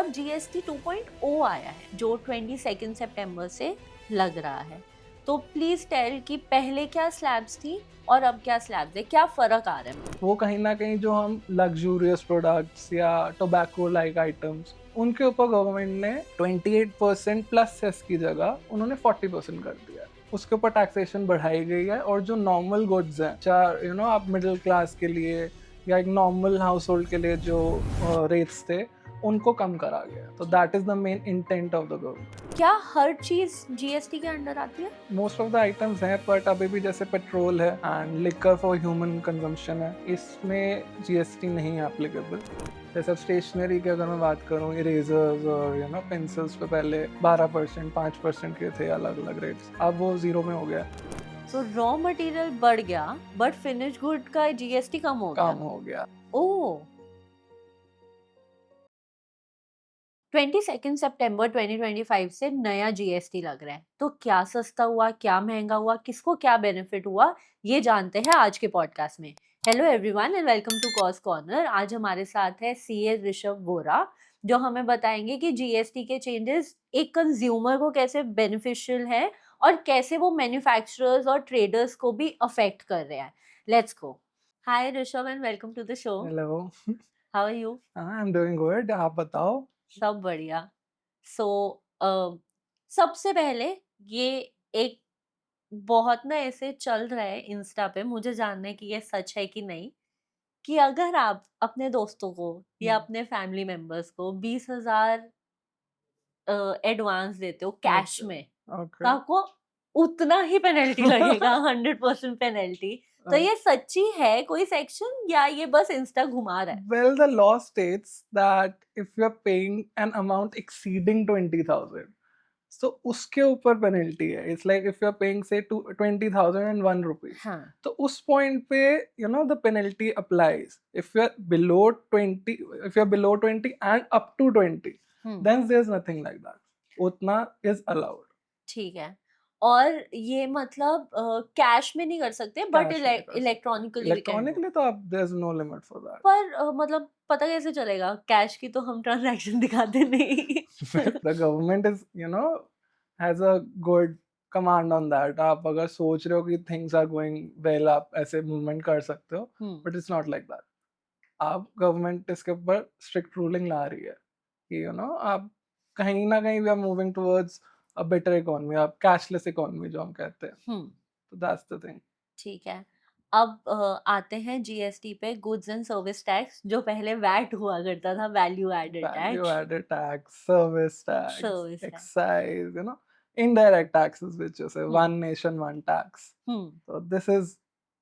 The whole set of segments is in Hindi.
अब GST 2.0 आया है जो 22 सितंबर से लग रहा है। तो प्लीज टेल कि पहले क्या स्लैब्स थी और अब क्या स्लैब्स है, क्या फर्क आ रहा है? वो कहीं ना कहीं जो हम लग्जूरियस प्रोडक्ट्स या टोबैको लाइक आइटम्स उनके ऊपर गवर्नमेंट ने 28% प्लस सेस की जगह उन्होंने 40% कर दिया है। उसके ऊपर टैक्सेशन बढ़ाई गई है और जो नॉर्मल गुड्स हैं, चाहे आप मिडिल क्लास के लिए या एक नॉर्मल हाउस होल्ड के लिए जो रेट्स थे उनको कम करा गया। तो that is the main intent of the government. क्या हर चीज GST के अंडर आती है? मोस्ट ऑफ द आइटम्स हैं, बट अभी भी जैसे पेट्रोल है and liquor for human consumption है, इसमें GST नहीं है एप्लीकेबल। जैसे अब स्टेशनरी की अगर मैं बात करूँ, इरेजर्स और पेंसिल्स पे पहले 12% 5% के थे अलग अलग रेट्स, अब वो 0 में हो गया। तो रॉ मटेरियल बढ़ गया बट फिनिश गुड का GST कम हो गया। काम हो गया। ओह, 22 सितंबर 2025 से नया GST लग रहा है। तो क्या सस्ता हुआ, क्या महंगा हुआ, किसको क्या बेनिफिट हुआ, ये जानते हैं आज के पॉडकास्ट में। Hello everyone and welcome to Cost Corner. आज हमारे साथ है CA ऋषभ वोरा, जो हमें बताएंगे कि GST के चेंजेस एक कंज्यूमर को कैसे बेनिफिशियल है और कैसे वो मैन्युफैक्चरर्स और ट्रेडर्स को भी अफेक्ट कर रहे हैं। Let's go. Hi Rishabh and welcome to the show. Hello. How are you? I am doing good, आप बताओ। सब बढ़िया। सो सबसे पहले ये एक बहुत ना ऐसे चल रहा है इंस्टा पे, मुझे जानना है कि ये सच है कि नहीं, कि अगर आप अपने दोस्तों को या अपने फैमिली मेंबर्स को 20,000 एडवांस देते हो कैश ओके। में, तो ओके। आपको उतना ही पेनल्टी लगेगा, 100% पेनल्टी। तो ये सच्ची है कोई सेक्शन या ये बस इंस्टा घुमा रहा है? Well, the law states that if you're paying an amount exceeding 20,000, so उसके ऊपर पेनल्टी है। It's like if you're paying say 20,001 rupees, हाँ। तो उस पॉइंट पे the penalty applies. If you're below 20, if you're below 20 and up to 20, then there's nothing like that. उतना is allowed. ठीक है। और ये मतलब कैश में नहीं कर सकते बट Cash में कर सकते। Electronically can do. Electronically तो आप there's no limit for that. पर मतलब पता कैसे चलेगा? कैश की तो हम ट्रांजैक्शन दिखाते नहीं। The government is has a good command on that. आप अगर सोच रहे हो कि things are going well, आप ऐसे मूवमेंट कर सकते हो, but it's not like that. आप गवर्नमेंट इसके ऊपर स्ट्रिक्ट रूलिंग ला रही है कि आप कहीं ना कहीं we are moving towards a better economy, आप कैशलेस इकोनॉमी जो हम कहते हैं, तो दैट्स द थिंग। ठीक है। अब आते हैं GST पे, गुड्स एंड सर्विस टैक्स, जो पहले वैट हुआ करता था, वैल्यू एडेड Value टैक्स। added tax, service tax, service tax. excise, indirect taxes, which is a one nation, one tax. Hmm. So this is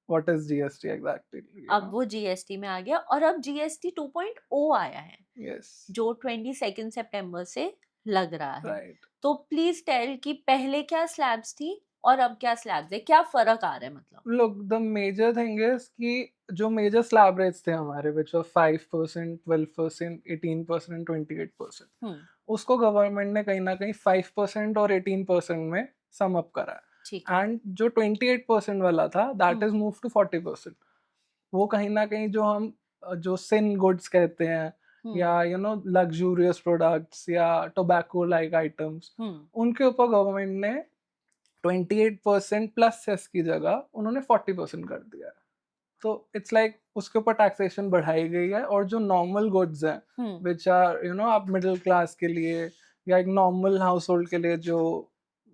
what is GST exactly, अब वो GST में आ गया और अब GST 2.0 आया है Yes, जो 22 सितंबर से लग रहा है। right. तो प्लीज टेल कि पहले क्या स्लैब्स थी और अब क्या स्लैब्स है, क्या फर्क आ रहा है मतलब? Look, the major thing is कि जो major slab rates थे हमारे, which were 5%, 12%, 18% and 28%, उसको गवर्नमेंट ने कहीं ना कहीं 5% और 18% में सम अप करा है। ठीक है। एंड जो 28% वाला था, दैट इज मूव टू 40%। वो कहीं ना कहीं जो हम जो सिन गुड्स कहते हैं या लग्जूरियस प्रोडक्ट्स या टोबैको लाइक आइटम्स, उनके ऊपर गवर्नमेंट ने 28% प्लस सेस की जगह उन्होंने 40% कर दिया है। तो इट्स लाइक उसके ऊपर टैक्सेशन बढ़ाई गई है और जो नॉर्मल गुड्स हैं, विच आर आप मिडिल क्लास के लिए या एक नॉर्मल हाउस होल्ड के लिए जो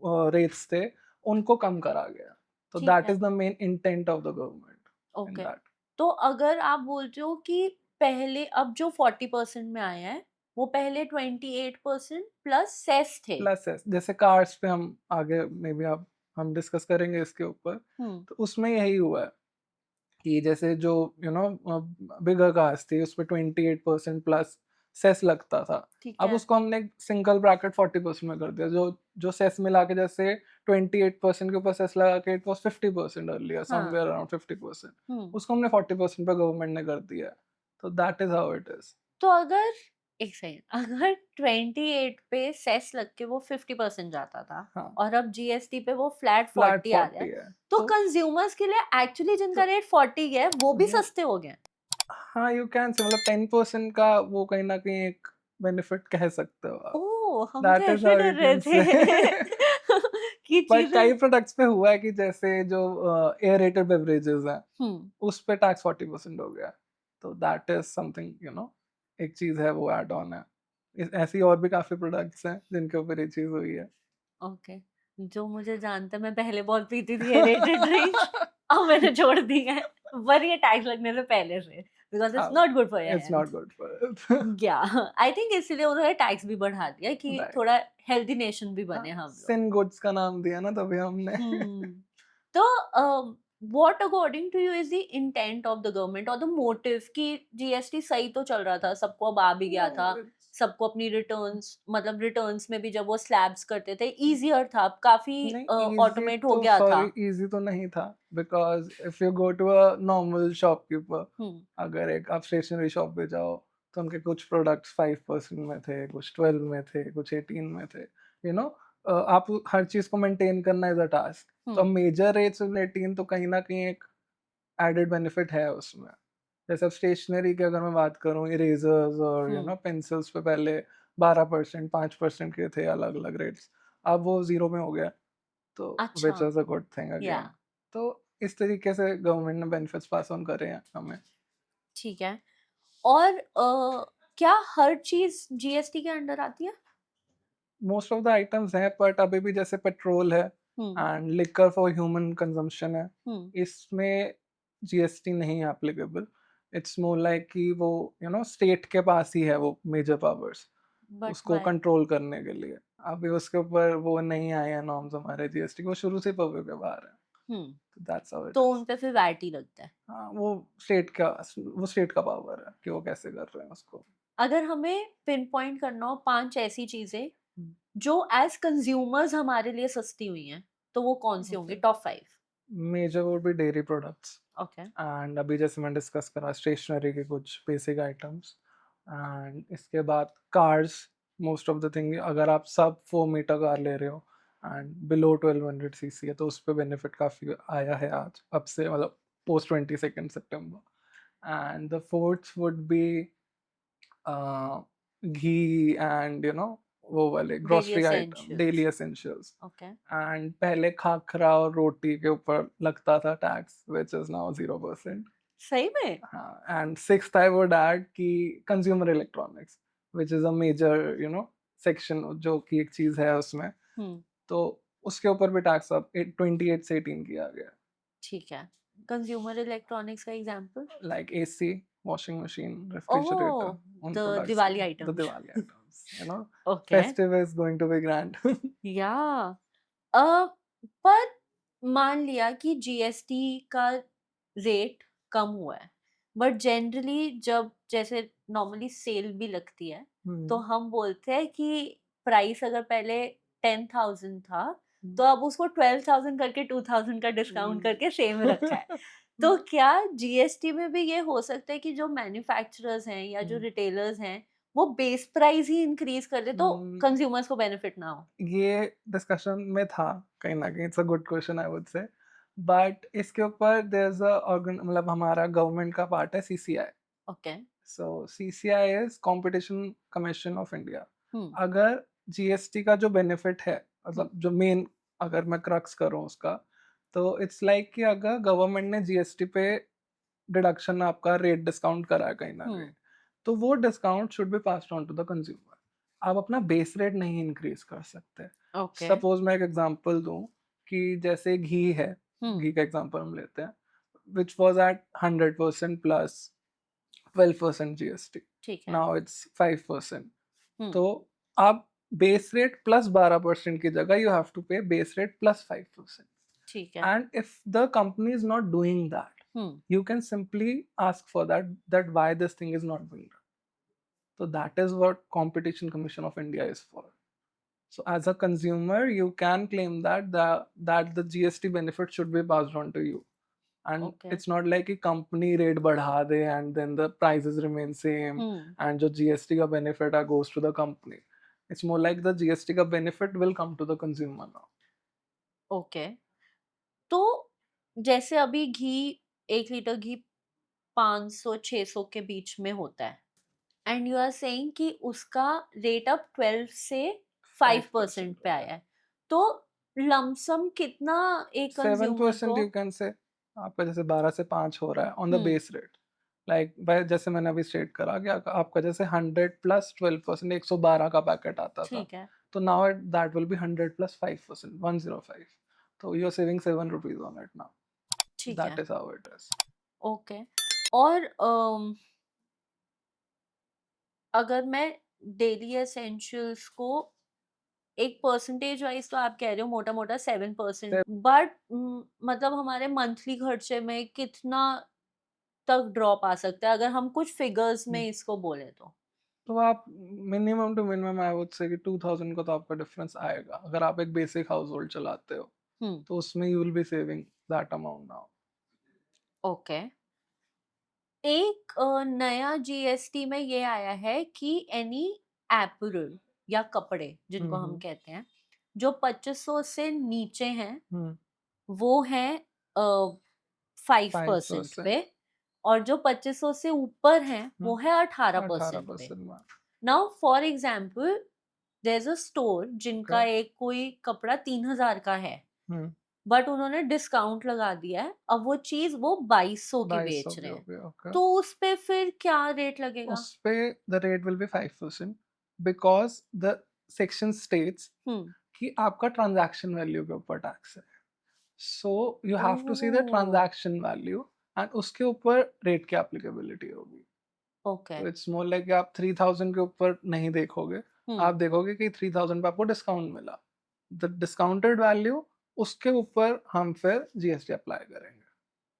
रेट्स थे उनको कम करा गया। तो ठीक दैट है। Is the main intent of the government in okay. That. तो अगर आप बोलते हो कि पहले अब जो 40% में आया है वो पहले 28% प्लस सेस थे। प्लस है जैसे कार्स पे हम आगे मे बी आप हम डिस्कस करेंगे इसके ऊपर, तो उसमें यही हुआ है कि जैसे जो बिगर कार्स थी उस पर 28% प्लस सेस लगता था। ठीक अब है। उसको हमने सिंगल ब्रैकेट 40% में कर दिया। जो जो सेस मिला के जैसे 28% के ऊपर सेस लगा के it was 50% earlier, somewhere around 50%, उसको हमने 40% पे गवर्नमेंट ने कर दिया। तो that is how it is. तो अगर एक सेकंड, अगर 28 पे सेस लग के वो 50% जाता था हाँ, और अब GST पे वो फ्लैट फ्लैट 40 आ रहा 40 है, है तो कंज्यूमर्स के लिए एक्चुअली जिनका तो रेट 40 है वो भी वो सस्ते हो गए। हाँ, यू कैन से मतलब 10% का वो कहीं ना कहीं एक बेनिफिट कह सकते हो आप। ओह! हम तो दैट इज़ ऐसे हाउ डर यू रहे कैन थे से। कि बट कई चीज़ें प्रोडक्ट्स पे हुआ है कि जैसे जो एयरेटेड बेवरेजेस हैं, हुँ, उस पे टैक्स 40% हो गया है। तो दैट इज़ समथिंग एक चीज़ है, वो ऐड ऑन है। ऐसी और भी काफ़ी प्रोडक्ट्स हैं जिनके ऊपर ये चीज़ हुई है। ओके। जो मुझे जानता है मैं पहले बहुत पीती थी एरेटेड ड्रिंक्स, अब मैंने छोड़ दी है, पर ये टैक्स लगने से पहले से, बिकॉज़ इट्स हाँ, not good for your it's not health. Good for या आई थिंक इसीलिए उन्होंने टैक्स भी बढ़ा दिया कि राइट। थोड़ा हेल्दी नेशन भी हाँ, बने हम लोग। सिन गुड्स का नाम दिया ना तभी हमने। Hmm. तो what according to you is the intent of the government और the motive कि जीएसटी सही तो चल रहा था, सबको अब आ भी गया था, No, सबको अपनी रिटर्न्स मतलब रिटर्न्स में भी जब वो स्लैब्स करते थे इजियर था, काफी नहीं, ईज़ी ऑटोमेट हो तो गया था। सॉरी ईज़ी तो नहीं था, because if you go to a normal shopkeeper, hmm, अगर एक आप स्टेशनरी शॉप पे जाओ, तो उनके कुछ प्रोडक्ट्स 5% में थे, कुछ 12 में थे, कुछ 18 में थे। यू नो आप हर चीज़ को मेंटेन करना इज़ अ टास्क। तो हम्म, मेजर रेट्स में 18 तो कहीं न कहीं एक एडेड बेनिफिट है उसमें। जैसे अब स्टेशनरी की अगर मैं बात करूँ, इरेज़र्स और हम्म, पेंसिल्स पे पहले 12%, 5% के थे अलग-अलग रेट्स, अब वो 0 में हो गया। तो अच्छा, which was a good thing या अगेन। तो इस तरीके से गवर्नमेंट ने बेनिफिट्स पास ऑन करे हैं हमें। ठीक है। और क्या हर चीज जीएसटी के अंडर आती है? मोस्ट ऑफ द आइटम्स हैं, बट अभी भी जैसे पेट्रोल है hmm, and liquor for human consumption है, हम्म, इसमें जीएसटी नहीं है एप्लीकेबल। इट्स मोर लाइक कि वो स्टेट के पास ही है वो मेजर पावर्स बट उसको वाई? कंट्रोल करने के लिए। अभी उसके ऊपर वो नहीं आए हैं नॉर्म्स हमारे जीएसटी के, वो शुरू से पर्व्यू के बाहर है। हम्म, तो दैट्स हाउ इट तो इज। उन पे फिर वैट ही लगता है। हाँ, वो स्टेट का पावर है कि वो कैसे कर रहे हैं उसको। अगर हमें पिन पॉइंट करना हो 5 ऐसी चीज़ें, जो एज़ कंज़्यूमर्स हमारे लिए सस्ती हुई हैं, तो वो कौन-सी होंगी okay, top 5? Major would be dairy products okay. And अभी जैसे मैं डिस्कस करा स्टेशनरी के कुछ बेसिक आइटम्स, एंड इसके बाद cars. Most of the thing, अगर आप सब 4 मीटर कार ले रहे हो एंड बिलो 1200 सीसी है, तो उस पर बेनिफिट काफ़ी आया है आज, अब से मतलब post 22 September. And the fourth would be ghee and वो वाले daily grocery item, daily essentials. Essentials. Okay. And पहले खाखरा और रोटी के ऊपर लगता था टैक्स, विच इज नाउ 0%। सही में? हाँ, and sixth I would add कि consumer electronics, which is a major section, जो कि एक चीज है उसमें। हुँ, तो उसके ऊपर भी टैक्स अब 28 से 18 किया गया। ठीक है। कंज़्यूमर इलेक्ट्रॉनिक्स का example? Like AC, washing machine, oh! Refrigerator, उन द प्रोडक्ट्स दिवाली को, the items. Diwali items. Okay. Festive is going to be grand. Yeah! Uh, पर मान लिया कि जीएसटी का रेट कम हुआ है, बट जनरली जब जैसे नॉर्मली सेल भी लगती है, तो हम बोलते हैं कि प्राइस अगर पहले 10,000 था, तो अब उसको 12,000 करके 2,000 का डिस्काउंट करके सेम रखा है। तो क्या जीएसटी में भी ये हो सकता है कि जो मैन्युफैक्चरर्स हैं या जो रिटेलर्स हैं, वो बेस प्राइस ही इंक्रीज़ कर दे तो कंज्यूमर्स को बेनिफिट ना हो? ये डिस्कशन में था कहीं न कहीं, it's a good question I would से। बट इसके ऊपर देयर इज़ अ मतलब हमारा गवर्नमेंट का पार्ट है CCI. Okay. So CCI is competition commission of India. Hmm, अगर जीएसटी का जो बेनिफिट है, हुँ, मतलब जो मेन, अगर मैं क्रक्स करूँ उसका, तो इट्स लाइक कि अगर गवर्नमेंट ने जीएसटी पे डिडक्शन, आपका रेट डिस्काउंट करा है कहीं न कहीं, हुँ, तो वो discount should be passed on to the consumer. आप अपना बेस रेट नहीं इंक्रीज़ कर सकते। ओके। सपोज़ मैं एक एग्ज़ाम्पल दूँ कि जैसे घी है, हुँ, घी का एग्ज़ाम्पल हम लेते हैं, which was at 100% plus 12% GST, ठीक है। Now it's 5%। हुँ, तो आप बेस रेट प्लस 12% की जगह यू हैव टू पे बेस रेट प्लस 5%। ठीक है। And if the company is not doing that, hmm, you can simply ask for that why this thing is not being done. So that is what Competition Commission of India is for. So as a consumer, you can claim that the GST benefit should be passed on to you. And okay. it's not like a company rate बढ़ा दे and then the prices remain same hmm, and जो GST का benefit goes to the company. It's more like the GST का benefit will come to the consumer now. Okay. तो जैसे अभी घी 1 लीटर घी 500-600 के बीच में होता है, एंड यू आर सेइंग कि उसका रेट अब 12 से 5% 5% पे हो आया गया। है। तो लमसम कितना एक कंज्यूमर 7% को? यू कैन से, आपका जैसे 12 से 5 हो रहा है on the hmm, base rate. Like भाई जैसे मैंने अभी स्टेट करा कि आपका जैसे 100 प्लस 12% 112 का पैकेट आता था, ठीक है, तो now that will be 100 plus 5% 105, तो you are saving 7 rupees on it now. ठीक दैट है, is how it is. Okay. और अगर मैं डेली एसेंशियल्स को एक परसेंटेज वाइज़ तो आप कह रहे हो मोटा-मोटा 7%, बट मतलब हमारे मंथली खर्चे में कितना तक ड्रॉप आ सकता है अगर हम कुछ फिगर्स में इसको बोलें तो? तो आप minimum to minimum I would say कि 2000 का तो आपका डिफरेंस आएगा अगर आप एक बेसिक हाउस होल्ड चलाते हो, हुँ, तो उसमें you will be saving that amount now. Okay. एक नया जीएसटी में ये आया है कि एनी एपरल या कपड़े जिनको हम हम्म कहते हैं, जो 2500 से नीचे हैं, हम्म वो हैं 5% 5%। पे, और जो 2500 से ऊपर हैं, वो है 18 18% पे। परसेंट में। Now for example there is a store okay. जिनका एक कोई कपड़ा 3000 का है, हम्म बट उन्होंने डिस्काउंट लगा दिया है, अब वो चीज वो 2200 की 2200 बेच के रहे हो हैं, गए। ओके। तो उस पे फिर क्या रेट लगेगा? उस पे the rate will be 5% because the section states hmm. कि आपका ट्रांजैक्शन वैल्यू के ऊपर टैक्स है। So you have to see the oh, transaction value and उसके ऊपर रेट की एप्लीकेबिलिटी होगी। ओके। तो इट्स मोर लाइक आप 3000 के ऊपर नहीं देखोगे, हम्म, आप देखोगे कि 3000 पे आपको डिस्काउंट मिला, द डिस्काउंटेड वैल्यू उसके ऊपर हम फिर जीएसटी अप्लाई करेंगे।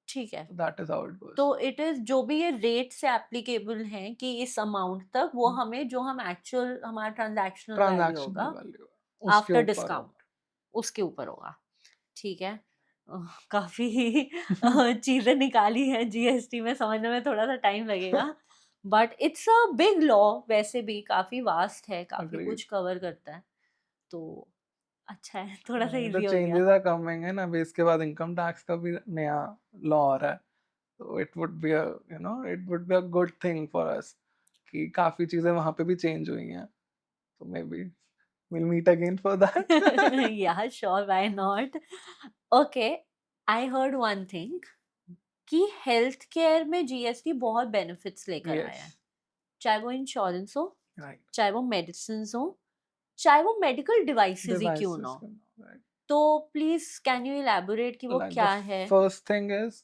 ठीक है। दैट इज हाउ इट तो गोस। इट इज जो भी ये रेट से एप्लीकेबल हैं कि इस अमाउंट तक, वो हमें जो हम एक्चुअल हमारा ट्रांजैक्शनल वैल्यू ट्रांजैक्शनल होगा वैल्यू उसके आफ्टर ऊपर डिस्काउंट, होगा। उसके ऊपर होगा। ठीक है। काफ़ी चीज़ें निकाली हैं जीएसटी में, समझने में थोड़ा-सा टाइम लगेगा। But it's a big law, वैसे भी काफ़ी वास्ट है, काफ़ी अग्रीड। कुछ कवर करता है। तो अच्छा है, थोड़ा-सा द ईज़ी हो गया। चेंजेस आर कमिंग है ना, अभी इसके बाद इनकम टैक्स का भी नया लॉ आ रहा है, तो it would be a it would be a good thing for us कि काफी चीजें वहां पे भी चेंज हुई हैं, तो may be we'll meet again for that. Yeah, sure, why not? Okay, I heard one thing कि हेल्थ केयर में जीएसटी बहुत बेनिफिट्स लेकर आया है। Yes, चाहे वो इंश्योरेंस हो, right. चाहे वो मेडिसिन्स हो, चाहे वो मेडिकल डिवाइसेज़ ही क्यों ना Devices हो। can, right. तो प्लीज़ कैन यू इलैबोरेट कि वो Like the क्या है? first thing is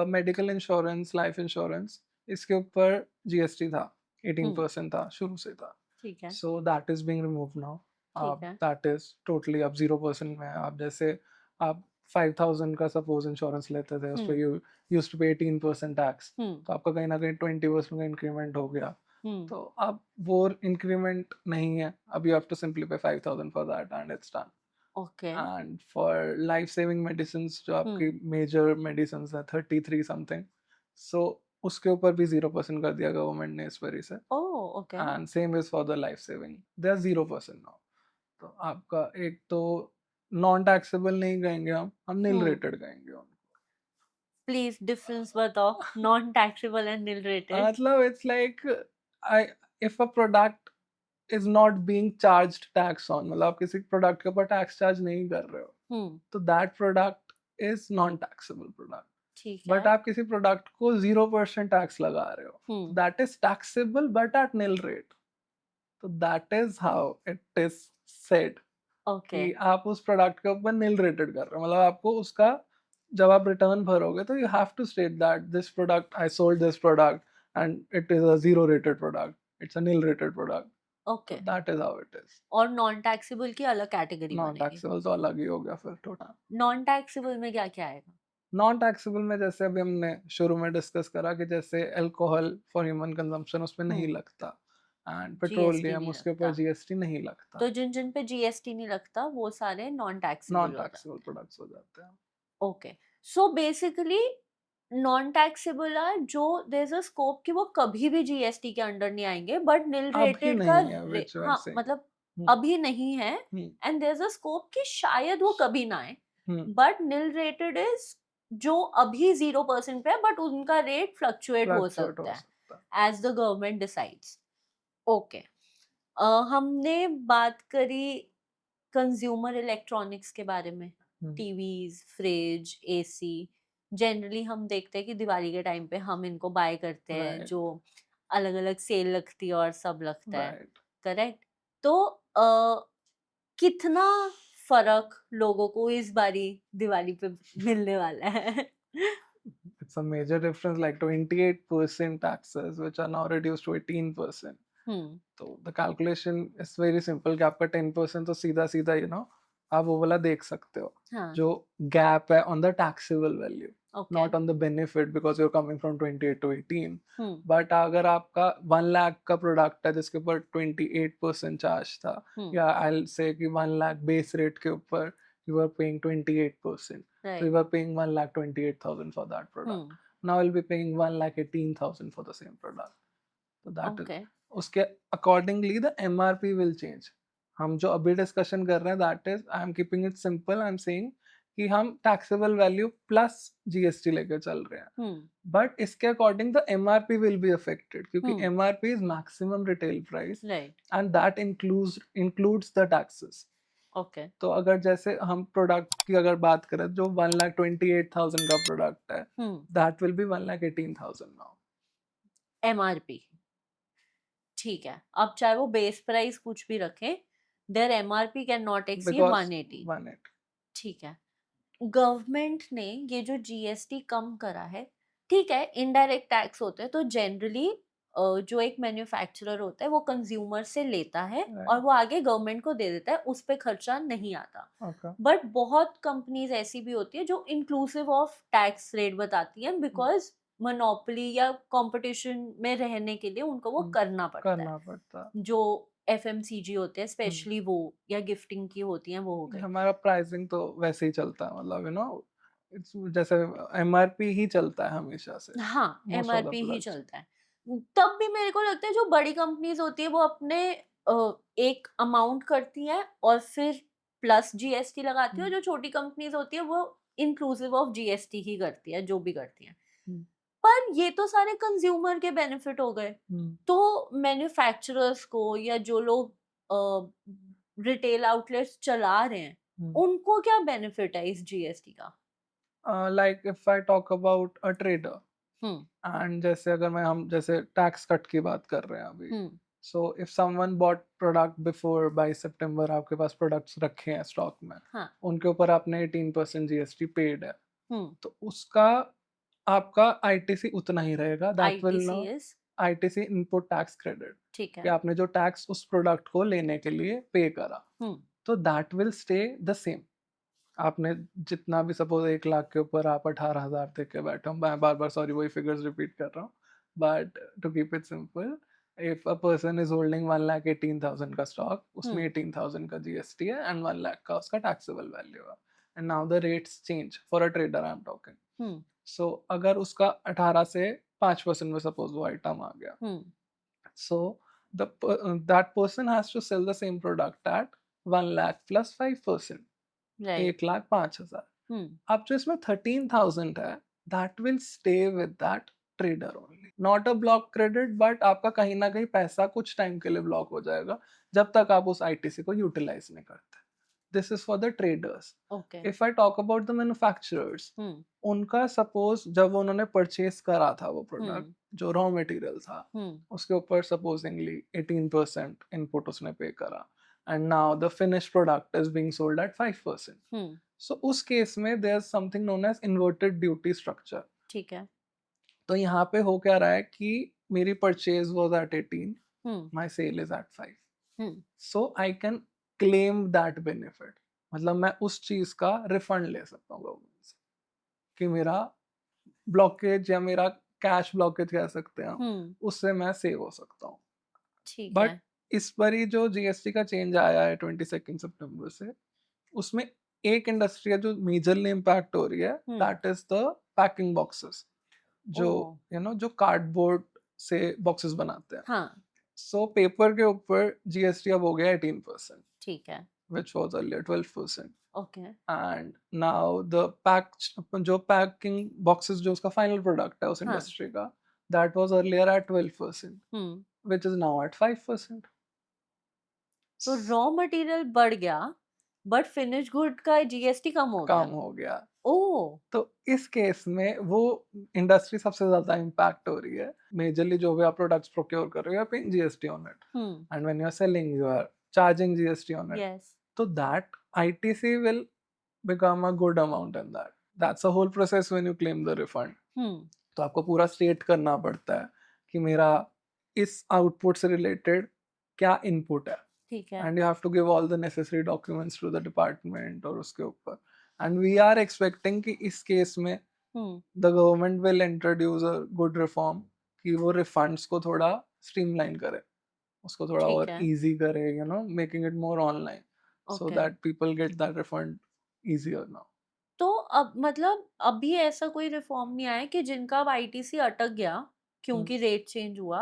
medical insurance, life insurance, इसके ऊपर जीएसटी था, हुँ, 18% था, शुरू से था। ठीक है, So that is being removed now. ठीक है। That is totally अब 0% में है। आप जैसे आप 5000 का सपोज इंश्योरेंस लेते थे, उस हुँ, पे यू यूज्ड टू पे 18% टैक्स, हुँ, तो आपका कहीं ना कहीं 20% का इंक्रीमेंट हो गया। हुँ, तो अब वो इंक्रीमेंट नहीं है, अब यू हैव टू सिंपली पे 5000 for that and it's done. Okay, and for life saving medicine जो आपकी हुँ, मेजर मेडिसिन है 33 समथिंग, सो उसके ऊपर भी 0% कर दिया गवर्नमेंट ने इस वजह से। Oh! Okay, and same is for the life saving, they are 0% now. तो आपका एक तो नॉन टैक्सेबल नहीं कहेंगे, हम नील हुँ, रेटेड कहेंगे उनको। प्लीज़ डिफरेंस बताओ non taxable and nil rated? मतलब it's like I if a product is not being charged tax on, मतलब आप किसी प्रोडक्ट के ऊपर टैक्स चार्ज नहीं कर रहे हो, हुँ, तो that product is non taxable product. ठीक बट है, आप किसी प्रोडक्ट को 0% टैक्स लगा रहे हो, hmm, that is taxable but at nil rate. तो that is how it is said okay, कि आप उस प्रोडक्ट के ऊपर निल रेटेड कर रहे हो, मतलब आपको उसका जब आप रिटर्न भरोगे तो you have to state that this product I sold this product and it is a zero rated product, it's a nil rated product. तो okay. That is how it is. और नॉन टैक्सेबल की अलग कैटेगरी नॉन बनेगी। टैक्सेबल तो अलग ही हो गया फिर टोटल। नॉन टैक्सेबल में क्या-क्या आएगा? नॉन टैक्सेबल में जैसे अभी हमने शुरू में डिस्कस करा कि जैसे अल्कोहल फॉर ह्यूमन कंजम्पशन उस पे नहीं हुँ, लगता, एंड जीएसटी पेट्रोलियम नहीं उसके ऊपर लगता। जीएसटी नहीं लगता। तो जिन-जिन पे जीएसटी नहीं लगता वो सारे नॉन नॉन टैक्सेबल हो टैक्सेबल जाते हैं। प्रोडक्ट्स हो जाते हैं। Okay. So basically non taxable are जो देयर इज़ अ स्कोप कि वो कभी भी जीएसटी के अंडर नहीं आएँगे, बट निल अभी रेटेड का नहीं है व्हिच यू आर हाँ, सेइंग। मतलब हुँ, अभी नहीं है, hmm, and there is a scope कि शायद वो कभी ना आए। Hmm, but nil rated is जो अभी 0% पे है, बट उनका रेट फ्लक्चुएट हो फ्लक्चुएट सकता हो है सकता है। As the government decides. Okay. हमने बात करी कंज्यूमर इलेक्ट्रॉनिक्स के बारे में, हम्म, टीवीज, फ्रिज, एसी। जनरली हम देखते हैं कि दिवाली के टाइम पे हम इनको बाय करते हैं, राइट जो अलग अलग सेल लगती है और सब लगता है, राइट करेक्ट? तो कितना फर्क लोगों को इस बारी दिवाली पे मिलने वाला है? it's a major difference, like 28% taxes which are now reduced to 18%. हम्म। तो the calculation is very simple कि आपका 10% तो सीधा सीधा आप वो वाला देख सकते हो हाँ। जो गैप है on the taxable value, okay. Not on the benefit because you are coming from 28 to 18. Hmm. But अगर आपका 1 लाख का प्रोडक्ट है जिसके ऊपर 28% चार्ज था, हम्म। या आई से कि 1 लाख बेस रेट के ऊपर you are paying 28%, so right. you are paying 1,28,000 for that product. हम्म। Now I'll be paying 1,18,000 for the same product. So that is okay. उसके accordingly the MRP will change. हम जो अभी डिस्कशन कर रहे हैं that is I am keeping it simple. I am saying कि हम टैक्सेबल वैल्यू प्लस जीएसटी लेकर चल रहे हैं, हम्म। बट इसके according the MRP will be affected क्योंकि hmm. MRP is maximum retail price right. And that includes the taxes. Okay. तो अगर जैसे हम प्रोडक्ट की अगर बात करें जो 1,28,000 का प्रोडक्ट है, hmm. That will be 1,18,000 now. MRP, ठीक है। अब चाहे वो बेस प्राइस कुछ भी रखें, there MRP can not exceed because 180। 180. ठीक है। गवर्नमेंट ने ये जो जीएसटी कम करा है, ठीक है, इनडायरेक्ट टैक्स होते हैं तो जनरली जो एक मैन्युफैक्चरर होता है वो कंज्यूमर से लेता है और Right. वो आगे गवर्नमेंट को दे देता है, उस पे खर्चा नहीं आता। Okay. बट बहुत कंपनीज ऐसी भी होती है जो इंक्लूसिव ऑफ टैक्स रेट बताती हैं, बिकॉज मोनोपोली या कंपटीशन में रहने के लिए उनको वो हम्म, करना पड़ता है। करना पड़ता. जो एफएमसीजी होते हैं हम्म, स्पेशली, वो या गिफ्टिंग की होती हैं, वो हो गई। हमारा प्राइसिंग तो वैसे ही चलता है, मतलब इट्स जैसे एमआरपी ही चलता है हमेशा से हाँ, most of the MRP he products. चलता है। तब भी मेरे को लगता है जो बड़ी कंपनीज़ होती है वो अपने एक अमाउंट करती हैं और फिर प्लस जीएसटी लगाती है, और जो छोटी कंपनीज़ होती है वो इंक्लूसिव ऑफ जीएसटी ही करती है, जो भी करती हैं। पर ये तो सारे कंज्यूमर के बेनिफिट हो गए। तो मैन्युफैक्चरर्स को या जो लोग रिटेल आउटलेट्स चला रहे हैं, उनको क्या बेनिफिट है इस जीएसटी का? Like if I talk about a trader, hmm. And जैसे अगर मैं हम जैसे टैक्स कट की बात कर रहे हैं अभी, hmm. So if someone bought product before 22 सितंबर, आपके पास प्रोडक्ट्स रखे हैं स्टॉक में, हाँ। उनके ऊपर आपने 18% जीएसटी पेड है, हुँ। तो उसका आपका आईटीसी उतना ही रहेगा. That will ITC not, is? ITC input tax credit, ठीक कि है। आपने जो टैक्स उस प्रोडक्ट को लेने के लिए पे करा, हुँ। तो that will stay the same. आपने जितना भी सपोज 1 लाख के ऊपर आप 18,000 दे के बैठे हो, मैं बार बार सॉरी वही फिगर्स रिपीट कर रहा हूँ, but to keep it simple, if a person is holding 1,18,000 का स्टॉक, उसमें हुँ। 18,000 का जीएसटी है एंड 1 लाख का उसका टैक्सेबल वैल्यू है. And now the rates change for a trader I am talking. Hmm. सो अगर उसका 18 से 5% में सपोज वो आइटम आ गया, हुँ। so that person has to sell the same product at 1 lakh plus 5%, right. 1,05,000. हुँ। अब जो इसमें 13,000 है, that will stay with that trader only, not a block credit, but आपका कहीं ना कहीं पैसा कुछ टाइम के लिए ब्लॉक हो जाएगा जब तक आप उस आईटीसी को यूटिलाइज नहीं करते. This is for the traders. Okay. If I talk about the manufacturers, hmm. उनका सपोज जब उन्होंने परचेज करा था वो प्रोडक्ट, हुँ। जो रॉ मटेरियल था, हुँ। उसके ऊपर सपोजिंगली 18% इनपुट उसने पे करा, and now the finish product is being sold at 5%. Hmm. So उस केस में there is something known as inverted duty structure. ठीक है। तो यहाँ पे हो क्या रहा है कि मेरी purchase was at 18, hmm. My sale is at 5, hmm. So I can claim that benefit. मतलब मैं उस चीज का रिफंड ले सकता हूँ गवर्नमेंट से, कि मेरा ब्लॉकेज या मेरा कैश ब्लॉकेज कह सकते हैं हम, हुँ। उससे मैं सेव हो सकता हूँ. ठीक बट है। इस बारी जो जीएसटी का चेंज आया है 22 सितंबर से, उसमें एक इंडस्ट्री है जो मेजरली इम्पैक्ट हो रही है, hmm. That is the packing boxes, जो ओह! जो कार्डबोर्ड से बॉक्सेस बनाते हैं. हाँ। सो पेपर के ऊपर जीएसटी अब हो गया 18%, ठीक है। which was earlier 12%. Okay. And now the जो पैकिंग बॉक्सेस जो उसका फाइनल प्रोडक्ट है उस हाँ। इंडस्ट्री का, that was earlier at 12%. Hmm. which is now at 5%. तो रॉ मटेरियल बढ़ गया बट फिनिश गुड का जीएसटी कम हो कम गया। हो गया। ओह। तो इस केस में वो इंडस्ट्री सबसे ज्यादा इम्पैक्ट हो रही है। मेजरली जो भी आप प्रोडक्ट्स प्रोक्योर कर रहे हो, paying GST on it, and when you are selling you are charging GST on it. Yes. So that ITC will become a good amount in that. That's a whole process when you claim the refund. तो आपको पूरा स्टेट करना पड़ता है कि मेरा इस आउटपुट से रिलेटेड क्या इनपुट है, ठीक है। And you have to give all the necessary documents to the department और उसके ऊपर। एंड वी आर एक्सपेक्टिंग कि इस केस में the government will introduce a good reform कि वो रिफंड्स को थोड़ा स्ट्रीमलाइन करे, उसको थोड़ा ठीक और है। इजी करे, you know, making it more online so okay. that people get that refund easier now. तो अब मतलब अभी ऐसा कोई रिफॉर्म नहीं आया कि जिनका अब आईटीसी अटक गया क्योंकि रेट चेंज हुआ,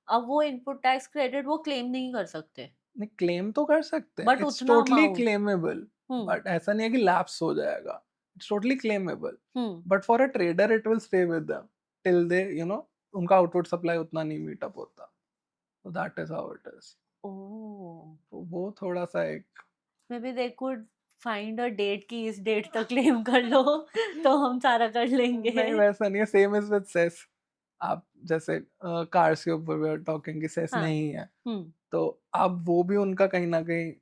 अब वो इनपुट टैक्स क्रेडिट वो क्लेम नहीं कर सकते नहीं, क्लेम तो कर सकते हैं, बट इट्स उतना totally amount. Claimable, hmm. But ऐसा नहीं है कि लैप्स हो जाएगा, it's totally claimable, hmm. But for a trader it will stay with them till they, you know, उनका आउटपुट सप्लाई उतना नहीं मीट अप होता, so that is how it is. Oh. तो वो थोड़ा सा एक may be they could find a date कि इस डेट तक क्लेम कर लो तो हम सारा कर लेंगे। नहीं, वैसा नहीं है, सेम इज विद सेस। आप जैसे कार्स के ऊपर वी आर टॉकिंग कि सेस हाँ। नहीं है, तो अब वो भी उनका कहीं ना कहीं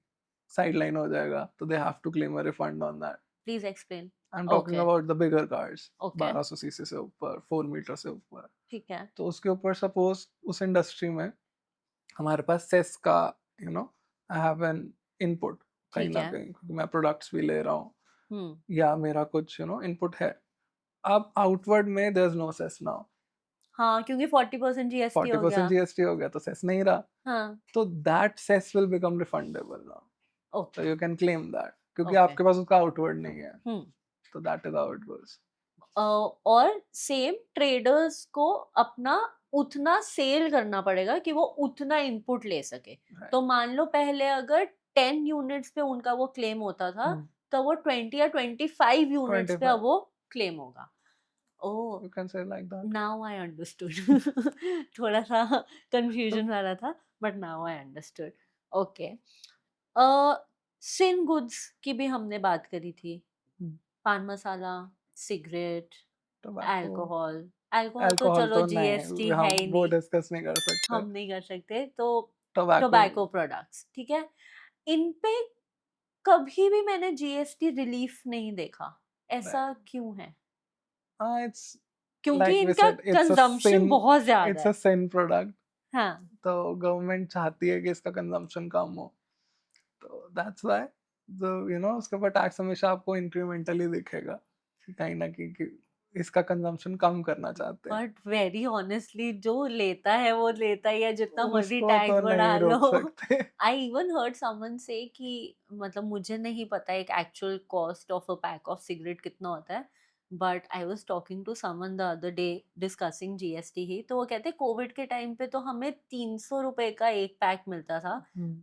साइडलाइन हो जाएगा, तो they have to claim a refund on that. Please explain. I am talking okay. About the bigger cars, okay. 1200 CC से ऊपर, 4 मीटर से ऊपर। ठीक है। तो उसके ऊपर सपोज उस इंडस्ट्री में हमारे पास सेस का, you know, I have an input कहीं ठीक ना है। कहीं, क्योंकि मैं प्रोडक्ट्स भी ले रहा हूँ हम्म। या मेरा कुछ, यू नो, इनपुट है। अब आउटवर्ड में there is no cess now, हाँ क्योंकि 40% जीएसटी हो 40% गया। जीएसटी हो गया तो सेस नहीं रहा, हाँ। तो that cess will become refundable now, okay. so you can claim that क्योंकि ओके। आपके पास उसका आउटवर्ड नहीं है, हम्म। तो that is how it goes. और सेम ट्रेडर्स को अपना उतना सेल करना पड़ेगा कि वो उतना इनपुट ले सके। Right. तो मान लो पहले अगर 10 यूनिट्स पे उनका वो क्लेम होता था तो वो 20 या 25 यूनिट्स पे 25. अब वो क्लेम होगा। Oh, You can say like that. Now I understood. थोड़ा सा कंफ्यूजन वाला था but now I understood. Okay. Sin goods की भी हमने बात करी थी। Hmm. Paan masala, cigarette, Tobacco. Alcohol. Alcohol तो Alcohol चलो तो जीएसटी नहीं, है हम ही वो नहीं, डिस्कस नहीं कर सकते। हम नहीं कर सकते। तो Tobacco. टोबैको प्रोडक्ट्स, ठीक है, इन पे कभी भी मैंने जीएसटी रिलीफ नहीं देखा, ऐसा क्यों है? It's क्योंकि like we इनका said, it's a consumption sin. बहुत ज्यादा It's a है। sin product. हाँ। तो गवर्नमेंट चाहती है कि इसका कंजम्पशन कम हो, तो that's why the, you know, उसके ऊपर टैक्स हमेशा आपको इंक्रीमेंटली दिखेगा कि कहीं ना कहीं कि इसका कंजम्पशन कम करना चाहते हैं। बट वेरी ऑनेस्टली जो लेता है वो लेता ही है, जितना मर्जी उसको टैक्स तो बढ़ा नहीं लो। रोक सकते। आई इवन हर्ड समवन से कि मतलब मुझे नहीं पता एक actual cost of a pack of cigarette कितना होता है, but I was talking to someone the other day discussing GST ही, तो वो कहते कोविड के टाइम पे तो हमें 300 रुपए का एक पैक मिलता था।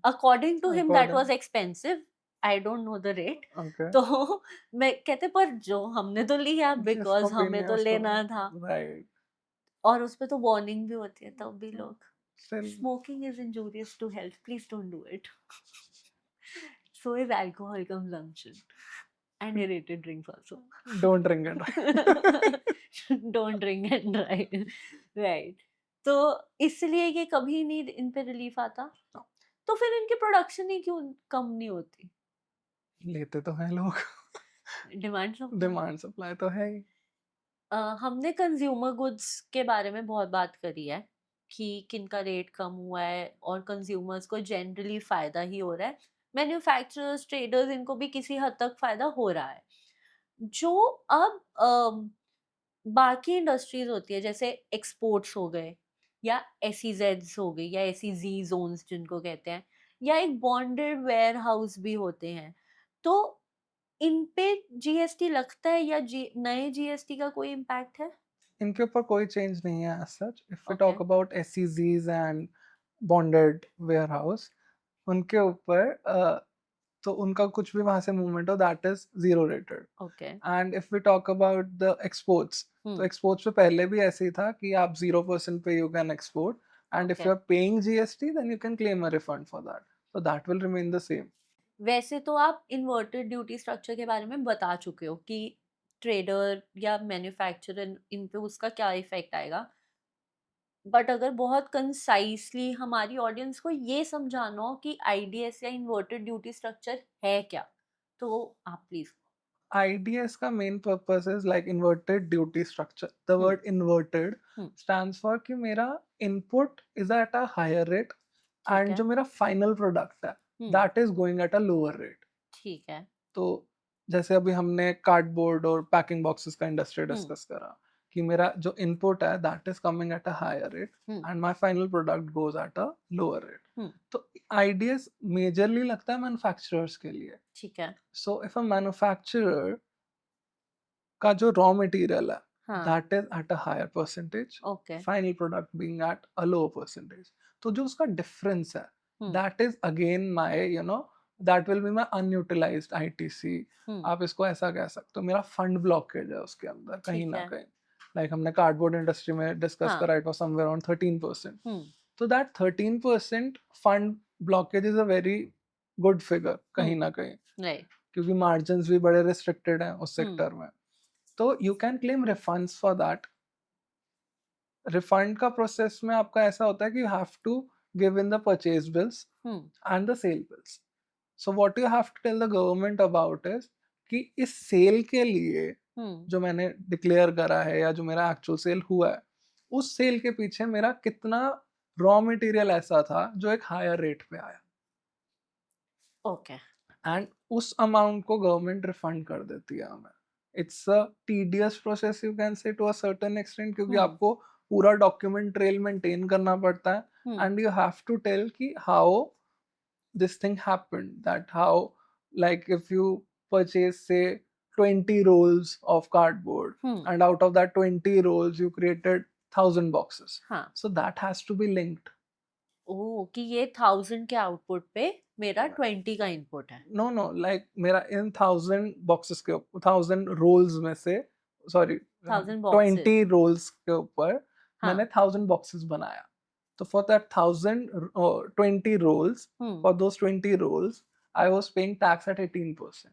According to him that According. Was expensive, I don't know the rate. Okay. तो मैं कहते पर जो हमने तो लिया बिकॉज जिसको हमें पीनी है तो उसको, लेना था, राइट। और उसपे तो वार्निंग भी होती है तब भी लोग। Still, smoking is injurious to health, please don't do it. So is alcohol consumption and aerated drinks also. don't drink and drive. Don't drink and drive. Right. तो इसलिए ये कभी नहीं इन पे रिलीफ आता, तो फिर इनकी प्रोडक्शन ही क्यों कम नहीं होती? लेते तो हैं लोग, डिमांड सप्लाई। डिमांड सप्लाई तो है ही। हमने कंज्यूमर गुड्स के बारे में बहुत बात करी है कि किनका रेट कम हुआ है और कंज्यूमर्स को जनरली फायदा ही हो रहा है। मैन्युफैक्चरर्स, ट्रेडर्स, इनको भी किसी हद तक फायदा हो रहा है। जो अब बाकी इंडस्ट्रीज होती है जैसे एक्सपोर्ट्स हो गए या एसईजेड्स हो गई या एसईजी जोन्स जिनको कहते हैं, या एक बॉन्डेड वेयर हाउस भी होते हैं, तो इन पे जीएसटी लगता है या नए जीएसटी का कोई इम्पैक्ट है? इनके ऊपर कोई चेंज नहीं है as such. If we okay. talk about SEZs and bonded warehouse, उनके ऊपर तो उनका कुछ भी वहां से मूवमेंट हो that is zero rated. Okay. And if we talk about the exports, तो एक्सपोर्ट्स पे पहले भी ऐसे ही था कि आप 0% पे you can export, and if Okay. you are paying GST, then you can claim a refund for that. So that will remain the same. वैसे तो आप इन्वर्टेड ड्यूटी स्ट्रक्चर के बारे में बता चुके हो कि ट्रेडर या मैन्युफैक्चरर इन पे उसका क्या इफेक्ट आएगा। बट अगर बहुत कंसाइसली हमारी ऑडियंस को ये समझाना हो कि आईडीएस या इन्वर्टेड ड्यूटी स्ट्रक्चर है क्या, तो आप प्लीज। IDS का main purpose is like inverted duty structure. The hmm word inverted hmm stands for कि मेरा input is at a higher rate ठीक and है। जो मेरा final product है हम्म that is going at a lower rate. ठीक है। तो जैसे अभी हमने कार्डबोर्ड और पैकिंग बॉक्सेस का इंडस्ट्री हम्म डिस्कस करा कि मेरा जो इनपुट है that is coming at a higher rate hmm and my final product goes at a lower rate. Hmm तो आईडीएस मेजरली लगता है मैन्युफैक्चरर्स के लिए. ठीक है। सो इफ अ मैन्युफैक्चरर का जो रॉ मटेरियल है हाँ। That is at a higher percentage, okay. Final product being at a lower percentage, तो जो उसका डिफरेंस है hmm that is again my that will be my unutilised ITC. Hmm आप इसको ऐसा कह सकते हो मेरा फंड ब्लॉकेज है उसके अंदर कहीं ठीक ना है। कहीं. लाइक हमने कार्डबोर्ड इंडस्ट्री में डिस्कस हाँ। करा इट वाज समवेयर अराउंड 13%. हम्म तो that 13% fund blockage is a very good figure कहीं हम्म ना कहीं, राइट। क्योंकि मार्जिन्स भी बड़े रिस्ट्रिक्टेड हैं उस हम्म सेक्टर में. तो you can claim refunds for that. Refund का प्रोसेस में आपका ऐसा होता है कि you have to give in the purchase bills hmm and the sale bills. So what you have to tell the government about is कि इस सेल के लिए हम्म जो मैंने डिक्लेयर करा है या जो मेरा एक्चुअल सेल हुआ है, उस सेल के पीछे मेरा कितना रॉ मटेरियल ऐसा था जो एक हायर रेट पे आया, ओके। एंड उस अमाउंट को गवर्नमेंट रिफंड कर देती है हमें. It's a tedious process you can say to a certain extent, क्योंकि हम्म आपको पूरा डॉक्यूमेंट ट्रेल मेंटेन करना पड़ता है hmm and you have to tell कि how this thing happened, that how, like if you purchase say 20 rolls of cardboard hmm and out of that 20 rolls you created 1,000 boxes, हाँ। so that has to be linked. ओह! कि ये 1000 के आउटपुट पे मेरा 20 का इनपुट है। No, no, like मेरा इन 1,000 boxes के 1,000 rolls में से, sorry, 1000 बॉक्सेस। 20 rolls के ऊपर मैंने हाँ। 1,000 boxes बनाया. तो for that 20 rolls, hmm, for those 20 rolls I was paying tax at 18%,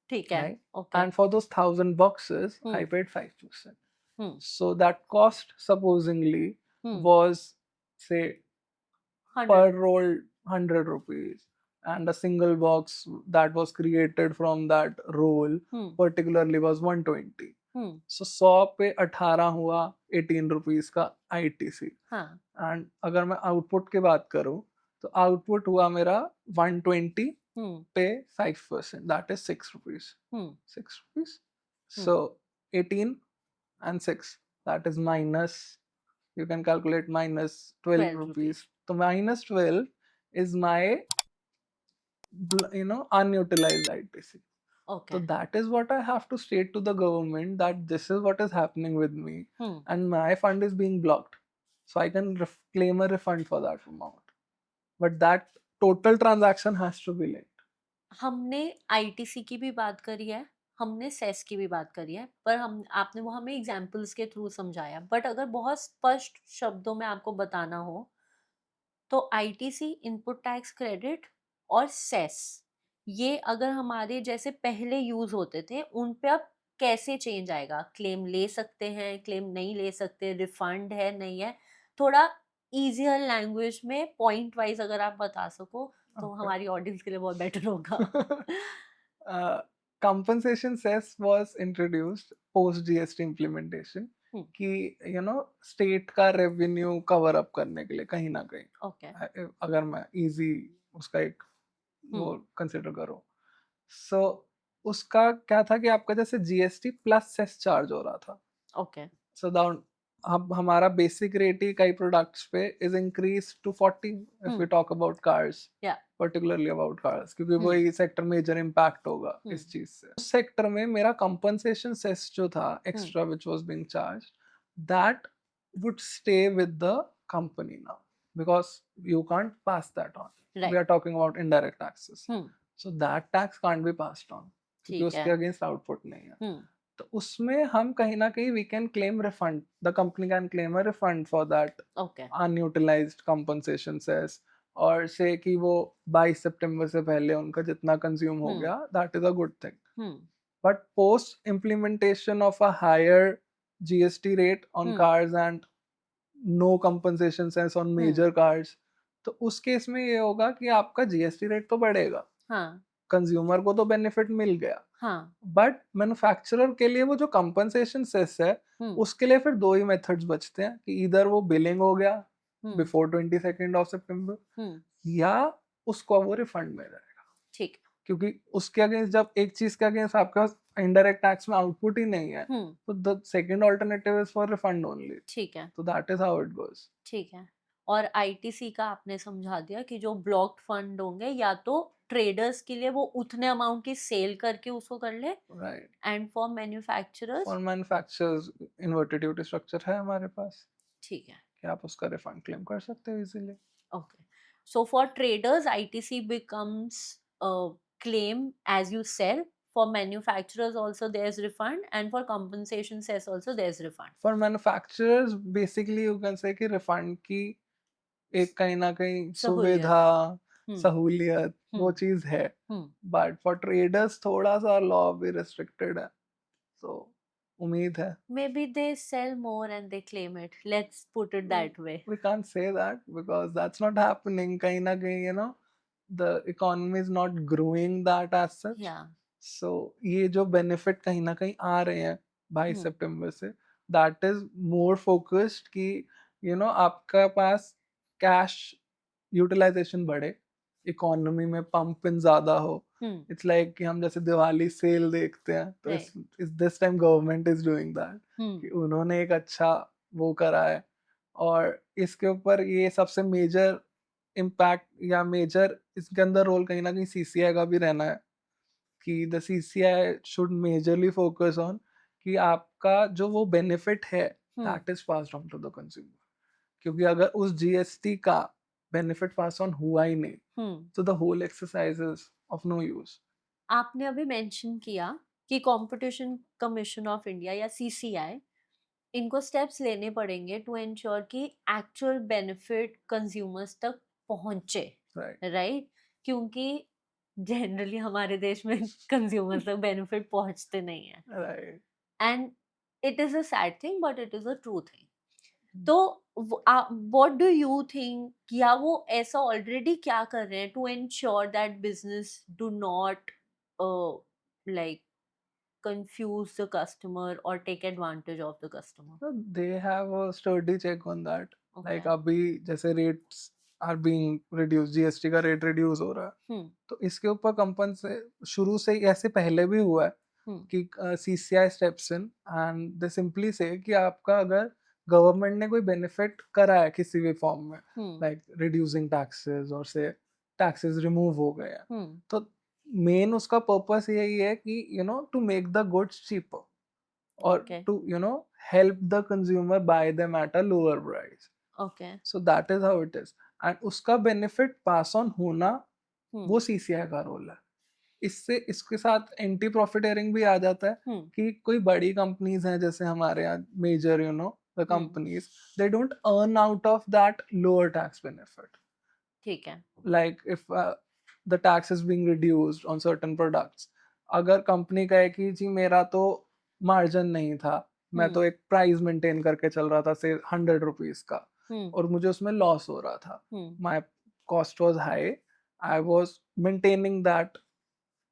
ठीक है। right? Okay. And for those 1,000 boxes I hmm, paid 5%. Hmm, So that cost supposedly hmm, was, say, 100। per roll 100 rupees, and a single box that was created from that roll hmm, particularly was 120. Hmm, So 100 पे 18 हुआ 18 रुपीज का ITC. हाँ। एंड अगर मैं आउटपुट की बात करूं तो आउटपुट हुआ मेरा 120 हुँ, पे 5%, that is 6 rupees. Hmm, 6 rupees. Hmm, So 18 and 6, that is minus, you can calculate minus 12 12 rupees. Rupees. So minus 12 is my unutilized ITC. Okay. So that is what I have to state to the government, that this is what is happening with me hmm, and my fund is being blocked. So I can claim a refund for that amount. But that total transaction has to be linked. हमने आईटीसी की भी बात करी है, हमने सेस की भी बात करी है, पर हम आपने वो हमें एग्ज़ाम्पल्स के थ्रू समझाया। बट अगर बहुत स्पष्ट शब्दों में आपको बताना हो, तो आईटीसी इनपुट टैक्स क्रेडिट और सेस, ये अगर हमारे जैसे पहले यूज होते थे उन पे अब कैसे चेंज आएगा? क्लेम ले सकते हैं, क्लेम नहीं ले सकते, रिफंड है नहीं है? थोड़ा इजियर लैंग्वेज में पॉइंट वाइज अगर आप बता सको तो Okay. हमारी ऑडियंस के लिए बहुत बेटर होगा। uh, Compensation cess was introduced post GST implementation हम्म, कि स्टेट का रेवेन्यू कवर अप करने के लिए कहीं ना कहीं. ओके। अगर मैं इजी उसका एक वो हम्म, कंसिडर करो, सो उसका क्या था कि आपका जैसे जीएसटी प्लस सेस चार्ज हो रहा था. ओके। सो डाउन अब हमारा बेसिक रेट ही कई प्रोडक्ट्स पे is increase to 40 if we hmm, talk about cars, या। पर्टिकुलरली अबाउट कार्स, क्योंकि हम्म, वही सेक्टर मेजर इम्पैक्ट होगा हम्म, इस चीज से. उस सेक्टर में मेरा कंपनसेशन सेस जो था hmm, extra which was being charge, that would stay with the company now, because you can't pass that on. We right. are talking about indirect taxes. Hmm, So that tax can't be passed on क्योंकि ठीक है। उसके अगेंस्ट आउटपुट नहीं है. हम्म, तो उसमें हम कहीं ना कहीं we can claim refund, the company can claim a refund for that okay. Unutilized compensation cess, और से कि वो 22 सितंबर से पहले उनका जितना कंज्यूम हो हम्म गया, that is a good thing. Hmm But post implementation of a higher GST rate on hmm cars and no compensation cess on hmm major cars, तो उस केस में ये होगा कि आपका जीएसटी रेट तो बढ़ेगा, हाँ कंज्यूमर को तो बेनिफिट मिल गया, हाँ बट मैन्युफैक्चरर के लिए वो जो कंपनसेशन सेस है, हम्म उसके लिए फिर दो ही मेथड्स बचते हैं कि इधर वो बिलिंग हो गया हम्म बिफोर 22 सितंबर, हम्म या उसको वो रिफंड में जाएगा. ठीक क्योंकि उसके अगेंस्ट, जब एक चीज के अगेंस्ट आपके पास इनडायरेक्ट टैक्स में आउटपुट ही नहीं है, तो the second alternative is for refund only. ठीक है तो that is how it goes. ठीक है। और आईटीसी का आपने समझा दिया कि जो ब्लॉक्ड फंड होंगे या तो ट्रेडर्स के लिए वो उतने अमाउंट की सेल करके उसको कर ले, right. And for manufacturers for manufacturers inverted duty structure है हमारे पास ठीक है कि आप उसका रिफंड क्लेम कर सकते हो easily. Okay. So for traders ITC becomes a claim as you sell. For manufacturers also there's refund, and for compensation cess also there's refund. For manufacturers basically you can से कि रिफंड की एक कहीं ना कहीं सहूलियत सुविधा, है। सहूलियत वो हम्म चीज है, हम्म बट फॉर ट्रेडर्स थोड़ा सा लॉ भी रिस्ट्रिक्टेड है. तो उम्मीद है. Maybe they sell more and they claim it. Let's put it Mm, that way. we can't say that because that's not happening. कहीं ना कहीं, the economy is not growing that as such. Yeah. So ये जो benefit कहीं ना कहीं आ रहे हैं 22 हम्म सितंबर से, that is more focused कि आपका पास cash utilization बढ़े, इकोनॉमी में पंप इन ज्यादा हो. हम्म इट्स लाइक कि हम जैसे दिवाली सेल देखते हैं, तो right. इस this time government is doing that, कि उन्होंने एक अच्छा वो करा है. और इसके ऊपर ये सबसे मेजर इम्पैक्ट या मेजर इसके अंदर रोल कहीं ना कहीं सीसीआई का भी रहना है, कि the CCI should majorly focus on कि आपका जो वो बेनिफिट है, hmm that is passed on to the consumer. क्योंकि अगर उस जीएसटी का बेनिफिट पास ऑन हुआ ही नहीं, हम्म तो the whole exercise is of no use. आपने अभी मेंशन किया कि कंपटीशन कमीशन ऑफ इंडिया या सीसीआई, इनको स्टेप्स लेने पड़ेंगे टू एंश्योर कि एक्चुअल बेनिफिट कंज्यूमर्स तक पहुंचे, राइट. राइट? क्योंकि जनरली हमारे देश में कंज्यूमर्स तक बेनिफिट पहुंचते नहीं है, right. And it is a sad thing but it is a true thing. तो व्हाट डू यू थिंक, या वो ऐसा ऑलरेडी क्या कर रहे हैं to ensure that business do not like confuse the customer or take advantage of the customer? So they have a sturdy check on that. Okay. Like अभी जैसे rates are being reduced, GST का रेट रिड्यूस हो रहा है, हम्म तो इसके ऊपर कंपन से शुरू से ही ऐसे पहले भी हुआ है हम्म कि CCI steps in and they simply से कि आपका अगर गवर्नमेंट ने कोई बेनिफिट करा है किसी भी फॉर्म में, हम्म लाइक रिड्यूसिंग टैक्सेस और से टैक्सेस रिमूव हो गए हैं, हम्म तो मेन उसका पर्पस यही है कि to make the goods cheaper, or okay to help the consumer buy them at a lower price. okay So that is how it is. And उसका benefit pass on होना, हम्म वो सीसीआई का रोल है. इससे इसके साथ एंटी प्रॉफिटेरिंग भी आ जाता है हम्म कि कोई बड़ी कंपनीज हैं जैसे हमारे यहाँ measure the companies, they don't earn out of that lower tax benefit. ठीक है Like if the tax is being reduced on certain products, अगर कंपनी कहे कि जी मेरा तो मार्जिन नहीं था, मैं तो एक प्राइस मेंटेन करके चल रहा था से 100 रुपीज का, हम्म और मुझे उसमें लॉस हो रहा था, hmm my cost was high, I was maintaining that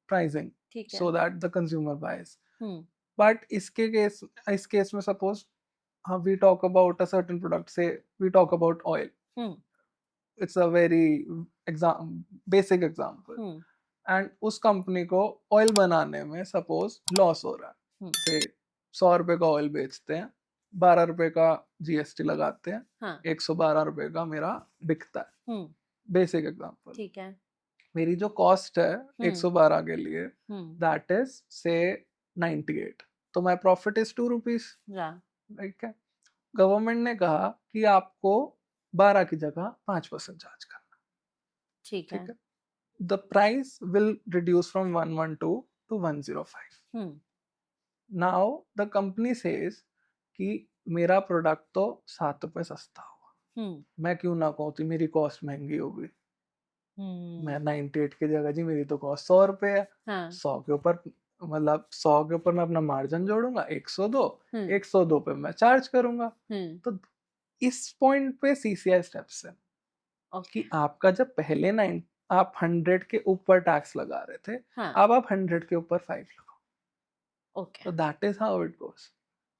pricing ठीक है so that the consumer buys. Hmm but इस केस में suppose we talk about a certain product, say we talk about oil, hmm it's a very basic example, hmm and उस कंपनी को ऑयल बनाने में सपोज लॉस हो रहा है, हम्म से 100 रुपए का ऑयल बेचते हैं, 12 रुपए का जीएसटी लगाते हैं, हाँ 112 रुपए का मेरा बिकता है. हम्म बेसिक एग्जांपल, ठीक है मेरी जो कॉस्ट है हम्म 112 के लिए, हम्म दैट इज से 98, तो माई प्रॉफिट इज 2 रुपीज. या ठीक है. गवर्नमेंट ने कहा कि आपको 12 की जगह 5% चार्ज करना. ठीक है ठीक है. The price will reduce from 112 to 105. Hmm now the company says कि मेरा प्रोडक्ट तो 7 रुपए सस्ता हुआ, मैं क्यों ना कहूँ कि मेरी कॉस्ट महंगी हो गई। मैं 98 की जगह जी मेरी तो कॉस्ट 100 रुपए है, हाँ 100 के ऊपर मतलब 100 के ऊपर मैं अपना मार्जिन जोड़ूंगा, 102 102 पे मैं चार्ज करूंगा। तो इस पॉइंट पे सीसीआई स्टेप्स है ओके कि आपका जब पहले 9 आप 100 के ऊपर टैक्स लगा रहे थे, हाँ अब आप 100 के ऊपर 5 लगाओ। ओके तो that is how it goes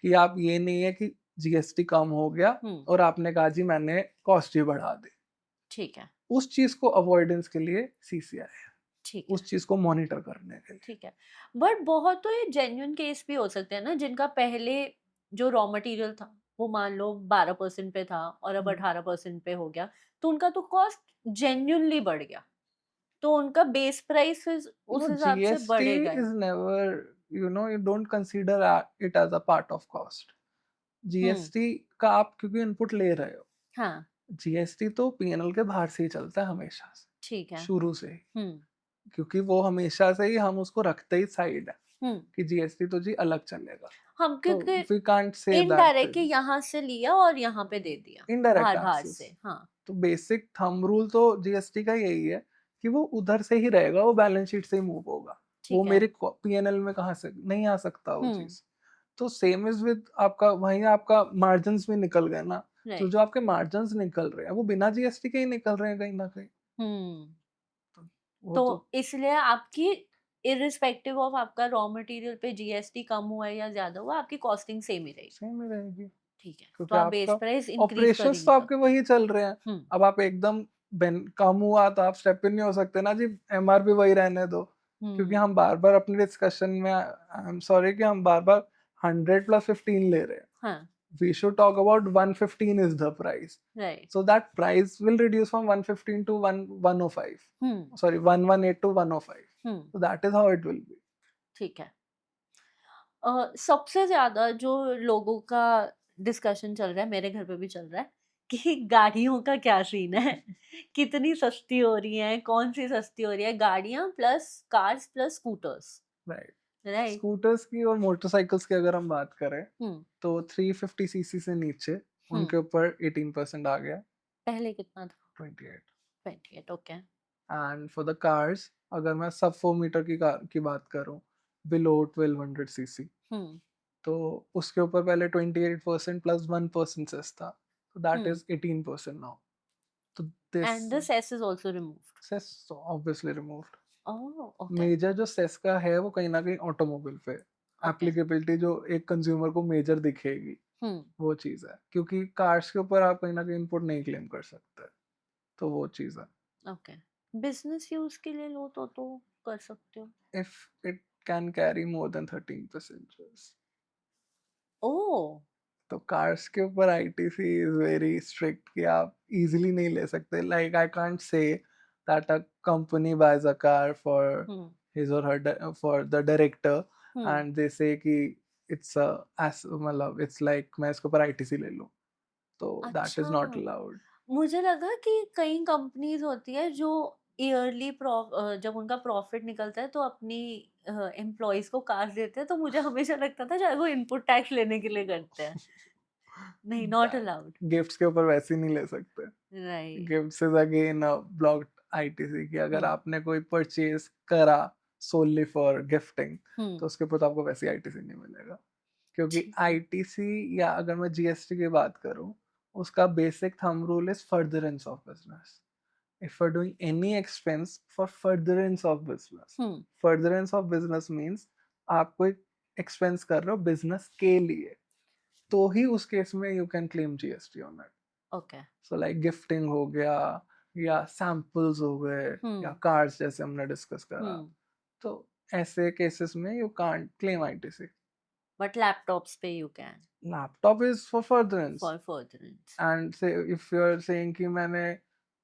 कि आप ये नहीं है कि जीएसटी कम हो गया और आपने कहा जी मैंने कॉस्ट ही बढ़ा दी। ठीक है उस चीज को अवॉइडेंस के लिए सीसीआई है, ठीक है उस चीज को मॉनिटर करने के लिए। ठीक है बट बहुत तो ये जेन्युइन केस भी हो सकते हैं ना जिनका पहले जो रॉ मटेरियल था वो मान लो 12% पे था और अब 18% पे हो गया तो उनका तो कॉस्ट जेन्युइनली बढ़ गया तो उनका बेस प्राइस No, उस हिसाब से GST बढ़ेगा ही। is never, you don't consider it as a part of cost. Hmm GST का आप क्योंकि इनपुट ले रहे हो, हाँ जीएसटी तो पीएनएल के बाहर से ही चलता है हमेशा से, ठीक है शुरू से ही, हम्म क्योंकि वो हमेशा से ही हम उसको रखते ही साइड है हम्म कि जीएसटी तो जी अलग चलेगा। हम तो क्योंकि we can't say that indirectly यहाँ से लिया और यहाँ पे दे दिया इनडायरेक्ट बाहर बाहर टैक्सेस। से हाँ तो बेसिक थंब रूल तो जीएसटी का यही है कि वो उधर से ही रहेगा, वो बैलेंस शीट से ही मूव होगा, वो ठीक है मेरे पीएनएल में कहाँ से नहीं आ सकता वो हम्म चीज। तो सेम इज विद आपका, वहीं आपका मार्जिन्स भी निकल गए ना। तो राइट जो आपके मार्जिन्स निकल रहे हैं वो बिना जीएसटी के ही निकल रहे हैं कहीं ना कहीं। हम्म तो वो तो तो इसलिए आपकी इर्रिस्पेक्टिव ऑफ आपका रॉ मटेरियल पे जीएसटी कम हुआ है या ज्यादा हुआ आपकी कॉस्टिंग सेम ही रहेगी सेम ही रहेगी, ठीक है तो क्योंकि आप बेस आपका प्राइस इंक्रीज कर ही ऑपरेशंस नहीं तो आपके सकते वही चल रहे हैं। हम्म अब आप एकदम कम हुआ तो आप स्टेप इन नहीं हो सकते ना जी, एमआरपी वही रहने दो। क्योंकि हम्म हम बार बार अपनी डिस्कशन में, आई एम सॉरी कि हम बार बार 100 + 15 ले रहे हैं। हाँ We should talk about 115 is the price. Right So that price will reduce from 115 to 105. Hmm Sorry, 118 to 105. Hmm So that is how it will be. ठीक है सबसे ज़्यादा जो लोगों का डिस्कशन चल रहा है, मेरे घर पे भी चल रहा है कि गाड़ियों का क्या सीन है? कितनी सस्ती हो रही हैं? कौन-सी सस्ती हो रही है? गाड़ियाँ plus cars plus scooters, Right. Right? Scooters की और मोटरसाइकिल्स की अगर हम बात करें हुँ, तो 350 सीसी से नीचे हुँ। उनके ऊपर 18% आ गया, पहले कितना था? 28। 28 okay. And for the cars अगर मैं सब 4 मीटर की कार की बात करूं बिलो 1200 सीसी, हुँ, तो उसके ऊपर पहले 28% प्लस 1% सेस था, तो दैट हुँ। Is 18% now. तो this and the cess is also removed. Cess obviously removed. Oh! Okay, major जो सेस का है वो कहीं ना कहीं ऑटोमोबाइल पे ओके। एप्लीकेबिलिटी जो एक कंज्यूमर को मेजर दिखेगी, हुँ, वो चीज़ है, क्योंकि कार्स के ऊपर आप कहीं ना कहीं इनपुट नहीं क्लेम कर सकते, तो वो चीज़ है। ओके। बिज़नेस यूज़ के लिए लो तो कर सकते हो। If it can carry more than 13 passengers, oh! तो कार्स के ऊपर आईटीसी इज वेरी स्ट्रिक्ट कि आप इजीली नहीं ले सकते। Like I can't say that a company buys a car for um, his or her for the director um. And they say कि इट्स मतलब इट्स लाइक मैं इसके ऊपर आईटीसी ले लूं, तो दैट अच्छा। Is not allowed. मुझे लगा कि कई कंपनीज होती है जो ईयरली जब उनका प्रॉफिट निकलता है तो अपनी एम्प्लॉयज को कार्स देते हैं तो मुझे हमेशा लगता था शायद वो इनपुट टैक्स लेने के लिए करते हैं नहीं नॉट अलाउड गिफ्ट्स के ऊपर वैसे ही नहीं ले सकते। Right gifts is again blocked ITC कि अगर हम्म आपने कोई परचेज करा सोली फॉर गिफ्टिंग, हम्म तो उसके ऊपर तो आपको वैसे आईटीसी नहीं मिलेगा। क्योंकि ठीक है आईटीसी या अगर मैं जीएसटी की बात करूं, उसका basic thumb rule is furtherance of business. If you are doing any expense for furtherance of business, hmm furtherance of business means आप कोई एक्सपेंस कर रहे हो बिजनेस के लिए, तो ही उस केस में you can claim GST on it. Okay so like gifting हो गया या सैम्पल्स हो गए या हम्म कार्ड्स जैसे हमने डिस्कस करा, हम्म तो ऐसे केसेस में you can't claim ITC. But laptops पे you can laptop is for furtherance, for furtherance and say if you are saying कि मैंने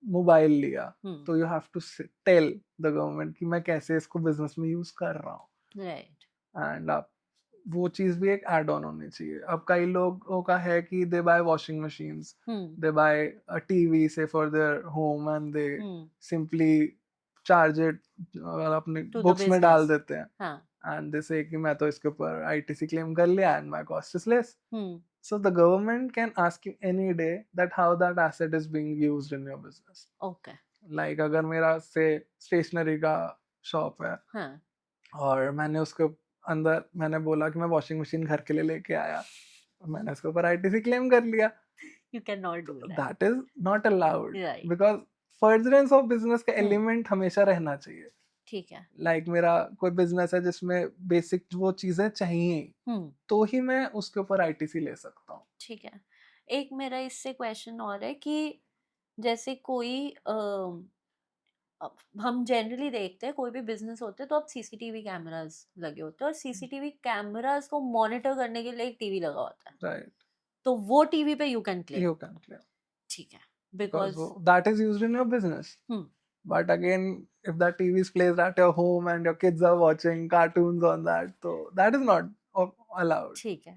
मोबाइल लिया, हम्म तो you have to tell the government कि मैं कैसे इसको बिजनेस में यूज कर रहा हूँ, राइट एंड आप वो चीज भी एक एड ऑन होनी चाहिए। अब कई लोगों का है कि they buy washing machines, hmm they buy a TV say for their home and they hmm simply charge it और अपने टू द बुक्स में डाल बिजनेस देते हैं। हाँ and they say कि मैं तो इसके ऊपर ITC claim कर लिया and my cost is less. So the government can ask you any day that how that asset is being used in your business. Okay Like अगर मेरा से स्टेशनरी का शॉप है हाँ और मैंने उसके अंदर मैंने बोला कि मैं वॉशिंग मशीन घर के लिए लेके आया और मैंने उसके ऊपर ITC क्लेम कर लिया, you can not do that that is not allowed right because furtherance of business का एलिमेंट हमेशा रहना चाहिए. ठीक है लाइक मेरा कोई बिजनेस है जिसमें बेसिक वो चीजें चाहिए तो ही मैं उसके ऊपर ITC ले सकता हूँ. ठीक है एक मेरा इससे क्वेश्चन और है कि जैसे कोई अब हम जनरली देखते हैं कोई भी बिजनेस होते हैं तो अब सीसीटीवी कैमरास लगे होते हैं और सीसीटीवी कैमरास को मॉनिटर करने के लिए एक टीवी लगा होता है राइट, तो वो टीवी पे you can claim you can claim ठीक है because because that is used in your business. But again, if that TV is placed at your home and your kids are watching cartoons on that, so that is not allowed. ठीक है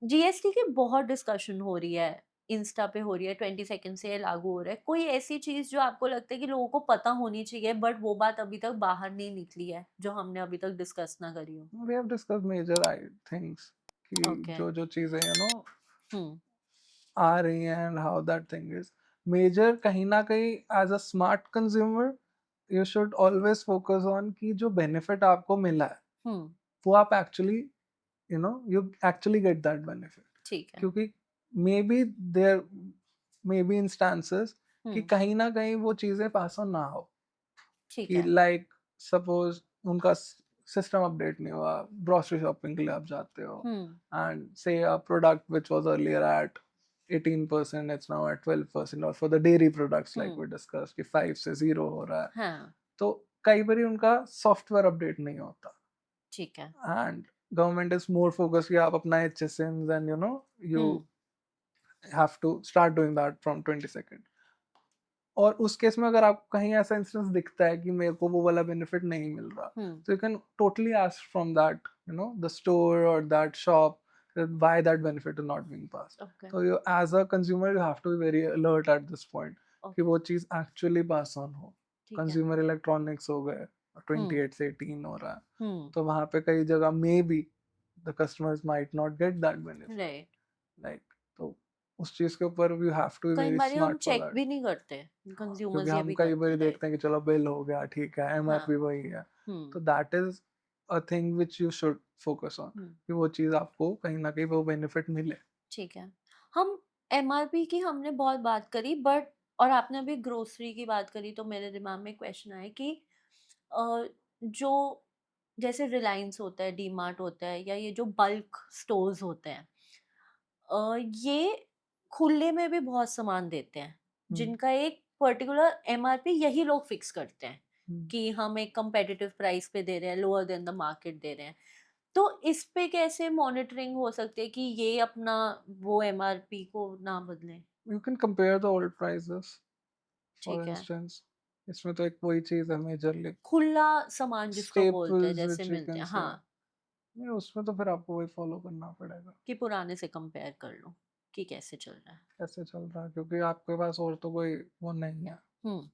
जीएसटी की बहुत डिस्कशन हो रही है इंस्टा पे हो रही है 22 से ये लागू हो रहा है कोई ऐसी चीज जो आपको लगता है कि लोगों को पता होनी चाहिए बट वो बात अभी तक बाहर नहीं निकली है जो हमने अभी तक डिस्कस ना करी हो We have discussed major things कि Okay. जो चीजें हम्म आ रही हैं and how that thing is. Major कहीं ना कहीं as a smart consumer, you should always focus on कि जो benefit आपको मिला है हम्म वो आप actually you actually get that benefit. ठीक है क्योंकि maybe there may be instances कि हम्म कहीं ना कहीं वो चीजें पास ऑन ना हो ठीक कि है लाइक सपोज उनका सिस्टम अपडेट नहीं हुआ, ग्रोसरी शॉपिंग के लिए आप जाते हो and say a product which was earlier at 18% it's now at 12%, or for the dairy products like we discussed कि 5 से 0 हो रहा है, हाँ तो कई बार उनका सॉफ्टवेयर अपडेट नहीं होता ठीक है and government is more focused कि आप अपना HSNs and you have to start doing that from 22nd. और उस केस में अगर आपको कहीं ऐसा इंस्टेंस दिखता है कि मेरे को वो वाला बेनिफिट नहीं मिल रहा, तो you can totally ask from that the store or that shop why that benefit is not being passed. Okay So you as a consumer you have to be very alert at this point कि वो चीज एक्चुअली पास ऑन हो. ठीक है कंज्यूमर इलेक्ट्रॉनिक्स हो गए 28 से 18 हो रहा है, हम्म तो वहां पे कई जगह may be the customers might not get that benefit. Right like तो उस चीज के ऊपर यू हैव टू बी कई वेरी बार हम स्मार्ट फॉर चेक दैट. भी नहीं करते क्योंकि कंज्यूमर्स ये हम भी कई करते बार हैं देखते हैं कि चलो बिल हो गया ठीक है, MRP हाँ वही है, हम्म तो that is a thing which you should focus on कि वो चीज आपको कहीं ना कहीं वो बेनिफिट मिले. ठीक है हम एमआरपी की हमने बहुत बात करी बट और आपने अभी ग्रोसरी की बात करी तो मेरे दिमाग में क्वेश्चन आया कि जो जैसे रिलायंस होता है डीमार्ट होता है या ये जो बल्क स्टोर्स होते हैं ये खुले में भी बहुत सामान देते हैं जिनका एक पर्टिकुलर एमआरपी यही लोग फिक्स करते हैं कि हम एक कंपेटिटिव प्राइस पे दे रहे हैं लोअर देन द मार्केट दे रहे हैं तो इस पे कैसे मॉनिटरिंग हो सकती है कि ये अपना वो एमआरपी को ना बदलें you can compare the old prices for ठीक है इंस्टेंस. इसमें तो एक वही चीज है मेजरली खुला सामान जिसको बोलते हैं स्टेपल्स जैसे व्हिच यू मिलते कैन हैं से. हाँ नहीं, उसमें तो फिर आपको वही फॉलो करना पड़ेगा कि पुराने से कंपेयर कर लो कि कैसे चल रहा है कैसे चल रहा है, क्योंकि आपके पास और तो कोई वो नहीं है. हम्म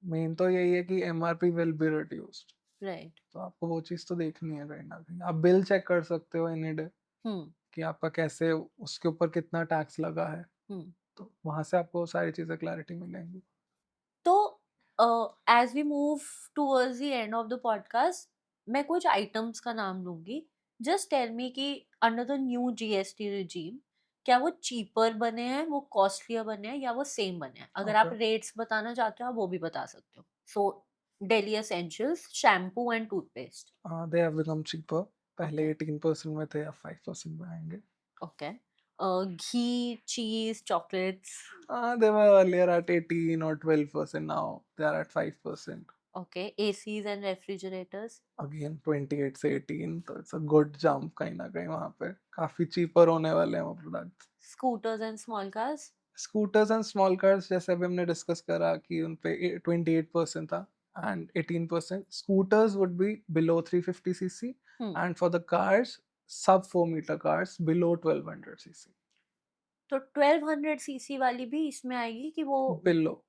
मेन तो यही है कि MRP will be reduced, right तो आपको वो चीज़ तो देखनी है कहीं न कहीं. आप बिल चेक कर सकते हो एनी डे हम्म कि आपका कैसे उसके ऊपर कितना टैक्स लगा है, हम्म तो वहाँ से आपको सारी चीज़ें क्लैरिटी मिलेंगी. तो as we move towards the end of the podcast मैं कुछ आइटम्स का नाम लूंगी जस्ट टेल मी कि under the new GST regime क्या वो चीपर बने हैं वो कॉस्टलियर बने हैं या वो सेम बने हैं अगर आप ओके. रेट्स बताना चाहते हो आप वो भी बता सकते हो so daily essentials shampoo and toothpaste they have become cheaper. पहले ओके 18% में थे, अब 5% में आएँगे. ओके घी चीज chocolates They were earlier at 18 or 12%, now they are at 5%. Okay ACs and refrigerators Again 28 से 18, तो इट्स अ गुड जंप कहीं न कहीं वहाँ पे. काफ़ी चीपर होने वाले हैं वो products. Scooters and small cars scooters and small cars जैसे अभी हमने डिस्कस करा कि उन पे 28% था and 18%. Scooters would be below 350 CC and for the cars सब 4 मीटर कार्स बिलो 1200 सीसी. तो 1200 सीसी वाली भी इसमें आएगी कि वो below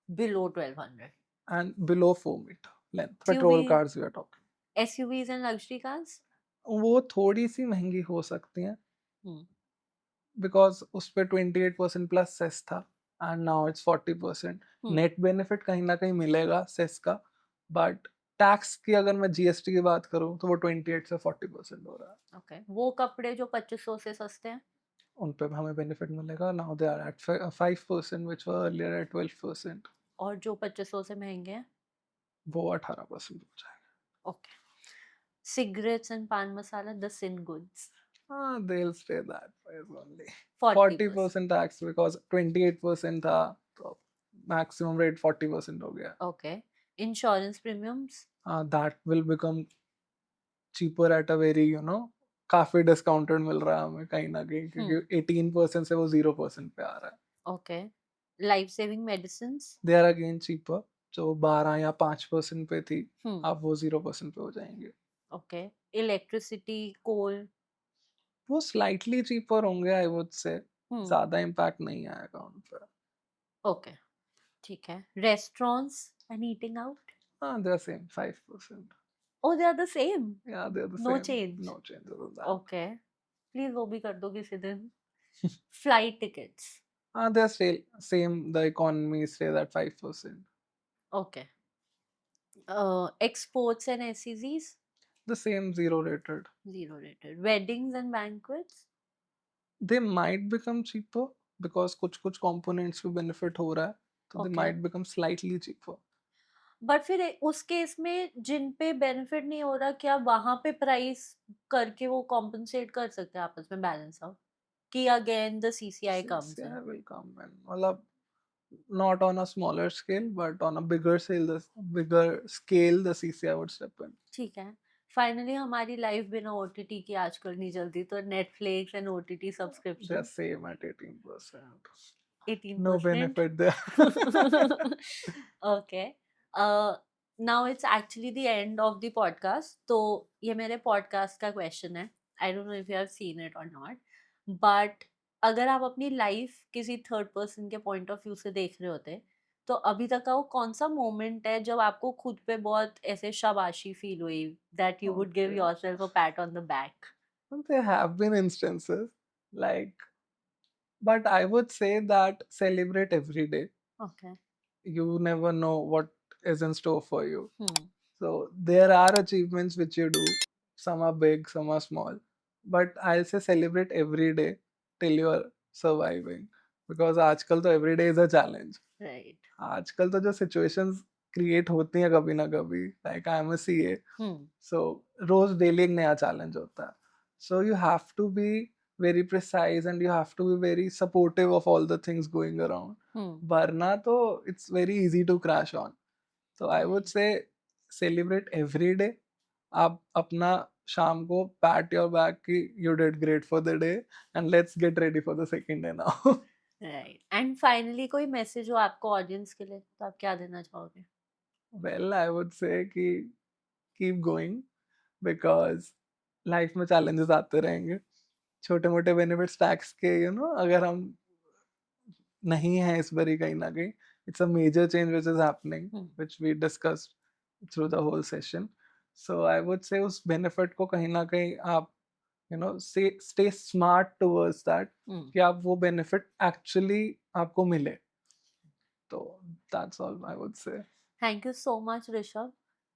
below 1200 and below 4 metre length क्यों भी petrol cars we are talking. SUVs and luxury cars? वो थोड़ी सी महंगी हो सकती हैं Hmm. बिकॉज उस पे 28% प्लस सेस था and now it's 40%. Hmm. Net benefit कहीं ना कहीं मिलेगा सेस का, बट टैक्स की अगर मैं जीएसटी की बात करूँ तो वो 28 से 40% हो रहा है. Okay. वो कपड़े जो 2500 से सस्ते हैं? उन पे हमें बेनिफिट मिलेगा. Now they are at 5% which were earlier at 12%. और जो 2500 से महंगे हैं? वो 18% हो जाएगा. Okay. Cigarettes and pan masala, the sin goods. हाँ, they'll stay that price only. 40%. 40% tax because 28% था तो maximum rate 40% हो गया. Okay. Insurance premiums? That will become cheaper at a very काफी डिस्काउंटेड मिल रहा है हमें कहीं ना कहीं, क्योंकि 18% से वो 0% पे आ रहा है. Okay. Life saving medicines? They are again cheaper. जो 12 या 5% पे थी Hmm. अब वो 0% पे हो जाएंगे. Okay. Electricity, coal? वो स्लाइटली चीपर होंगे आई वुड से. Hmm. ज्यादा इम्पैक्ट नहीं आएगा उन पे. Okay. ठीक है. Restaurants and eating out? हाँ, they are same 5%. Oh, they are the same. Yeah, they are the No same. change. No changes on that. Okay. Please वो भी कर दो किसी दिन. Flight tickets? They are still same. The economy stays at 5%. Okay. Exports and SEZs? The same, zero rated. Zero rated. Weddings and banquets? They might become cheaper because कुछ components पे benefit हो रहा है, तो they Okay. might become slightly cheaper. But फिर उस केस में जिन पे बेनिफिट नहीं हो रहा, क्या वहां पे प्राइस करके वो कॉम्पनसेट कर सकते हैं आपस में, बैलेंस आउट, कि again the CCI comes in? CCI will come in. मतलब not on a smaller scale, but on a bigger scale, the CCI would step in. ठीक है. फाइनली हमारी लाइफ बिना ओटीटी की आजकल नहीं चलती, तो Netflix and OTT They are subscription same at 18%. 18%. No benefit there. Okay. Now it's actually the end of the podcast. तो ये मेरे पॉडकास्ट का क्वेश्चन है. आई don't know if you have seen it और नॉट, बट अगर आप अपनी लाइफ किसी थर्ड पर्सन के पॉइंट ऑफ व्यू से देख रहे होते, तो अभी तक का वो कौन सा मोमेंट है जब आपको खुद पे बहुत ऐसे शाबाशी फील हुई, that you would give Okay. Yourself a PAT on the back? There have been instances like, but I would say that celebrate every day. Okay. You never know what is in store for you. Hmm. So there are achievements which you do. Some are big, some are small. But I'll say celebrate every day till you are surviving. Because आजकल तो every day is a challenge. Right. आजकल तो जो situations create होती हैं कभी ना कभी, like I am a CA, so रोज डेली एक नया challenge होता है. So you have to be very precise and you have to be very supportive of all the things going around. वरना तो it's very easy to crash on. So I would say celebrate every day. आप अपना शाम को pat your back कि you did great for the day and let's get ready for the second day now. Right. And finally कोई मैसेज हो आपको ऑडियंस के लिए, तो आप क्या देना चाहोगे? Well, I would say कि keep going because लाइफ में challenges आते रहेंगे. छोटे मोटे benefits tax के अगर हम नहीं है इस बारी कहीं ना कहीं, it's a major change which is happening, which we discussed through the whole session. So I would say उस benefit को कहीं ना कहीं आप stay smart towards that कि आप वो benefit actually आपको मिले. तो that's all I would say. Thank you so much, Rishabh,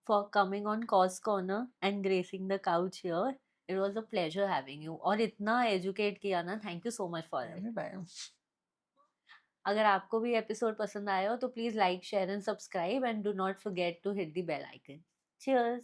for coming on Cause Corner and gracing the couch here. It was a pleasure having you. और इतना educate किया ना, thank you so much for it. Anytime. अगर आपको भी एपिसोड पसंद आया हो तो please like, share and subscribe, and do not forget to hit the bell icon. Cheers.